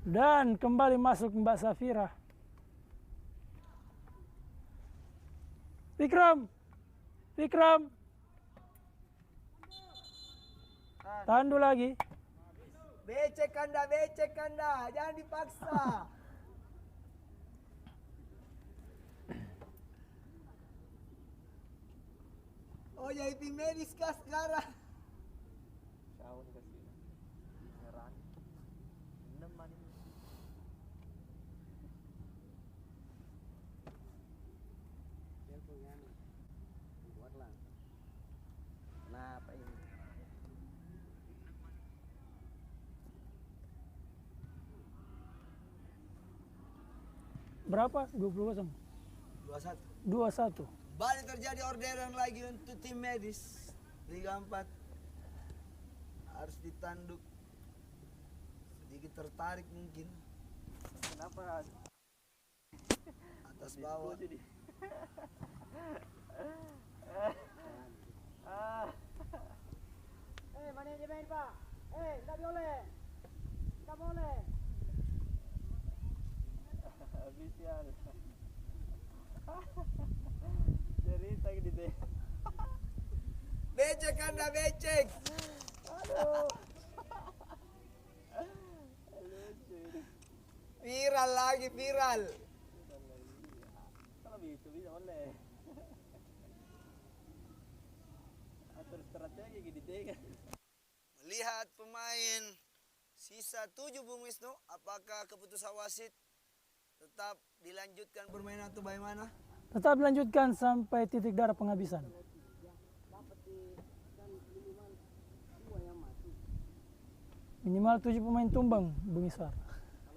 Dan kembali masuk Mbak Safira. Fikram. Fikram. Tandu lagi. Becek Anda, jangan dipaksa. Oh ya tim medis kah sekarang? Kenapa ini? Berapa? 20-0. 2-1. 2-1. Balik terjadi orderan lagi untuk tim medis. Liga 4 harus ditanduk. Sedikit tertarik mungkin. Kenapa? Atas bawah. Mana yang main Pak? Tidak boleh. Tidak boleh. Habis ya. Cerita gitu. Becek Anda, becek. Aduh. Viral lagi, viral. Kalau bisa boleh. Atur strategi gitu deh. Melihat pemain sisa 7 Bung Wisnu, apakah keputusan wasit tetap dilanjutkan permainan atau bagaimana? Tetap dilanjutkan sampai titik darah penghabisan. Minimal 7 pemain tumbang, Bung Iswar.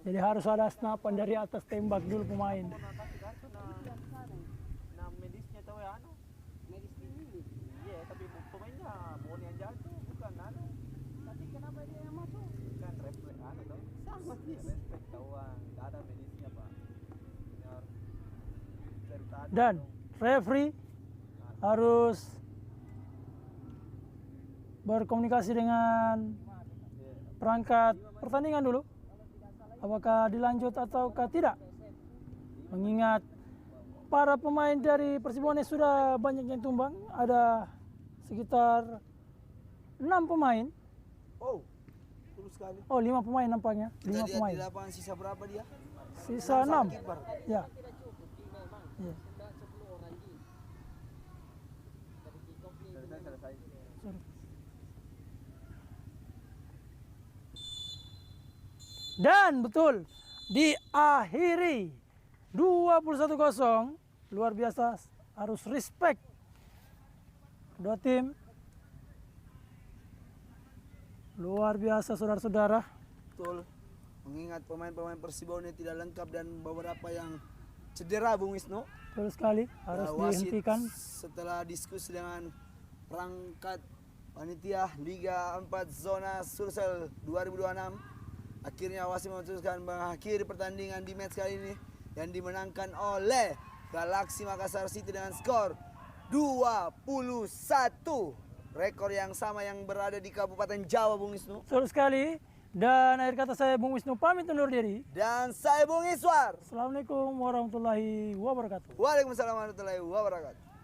Jadi harus ada senapan dari atas tembak dulu pemain. Nah medisnya tahu ya Dan referee harus berkomunikasi dengan perangkat pertandingan dulu, apakah dilanjut ataukah tidak. Mengingat para pemain dari Persibone sudah banyak yang tumbang, ada sekitar 6 pemain. Oh, betul sekali. Oh, 5 pemain nampaknya. Kita 5 lihat pemain. di lapangan sisa berapa dia? Sisa 6. Kiper. Ya. Ya. Sorry. Dan betul, diakhiri 21-0. Luar biasa, harus respect kedua tim. Luar biasa saudara-saudara. Betul. Mengingat pemain-pemain Persibone tidak lengkap dan beberapa yang cedera, Bung Wisnu. Betul sekali, harus Wasit dihentikan. setelah diskusi dengan perangkat panitia Liga 4 Zona Sulsel 2026, akhirnya wasit memutuskan mengakhiri pertandingan di match kali ini yang dimenangkan oleh Galaxy Makassar City dengan skor 21. Rekor yang sama yang berada di Kabupaten Jawa, Bung Wisnu. Betul sekali. Dan akhir kata saya Bung Wisnu pamit undur diri. Dan saya Bung Iswar. Assalamualaikum warahmatullahi wabarakatuh. Waalaikumsalam warahmatullahi wabarakatuh.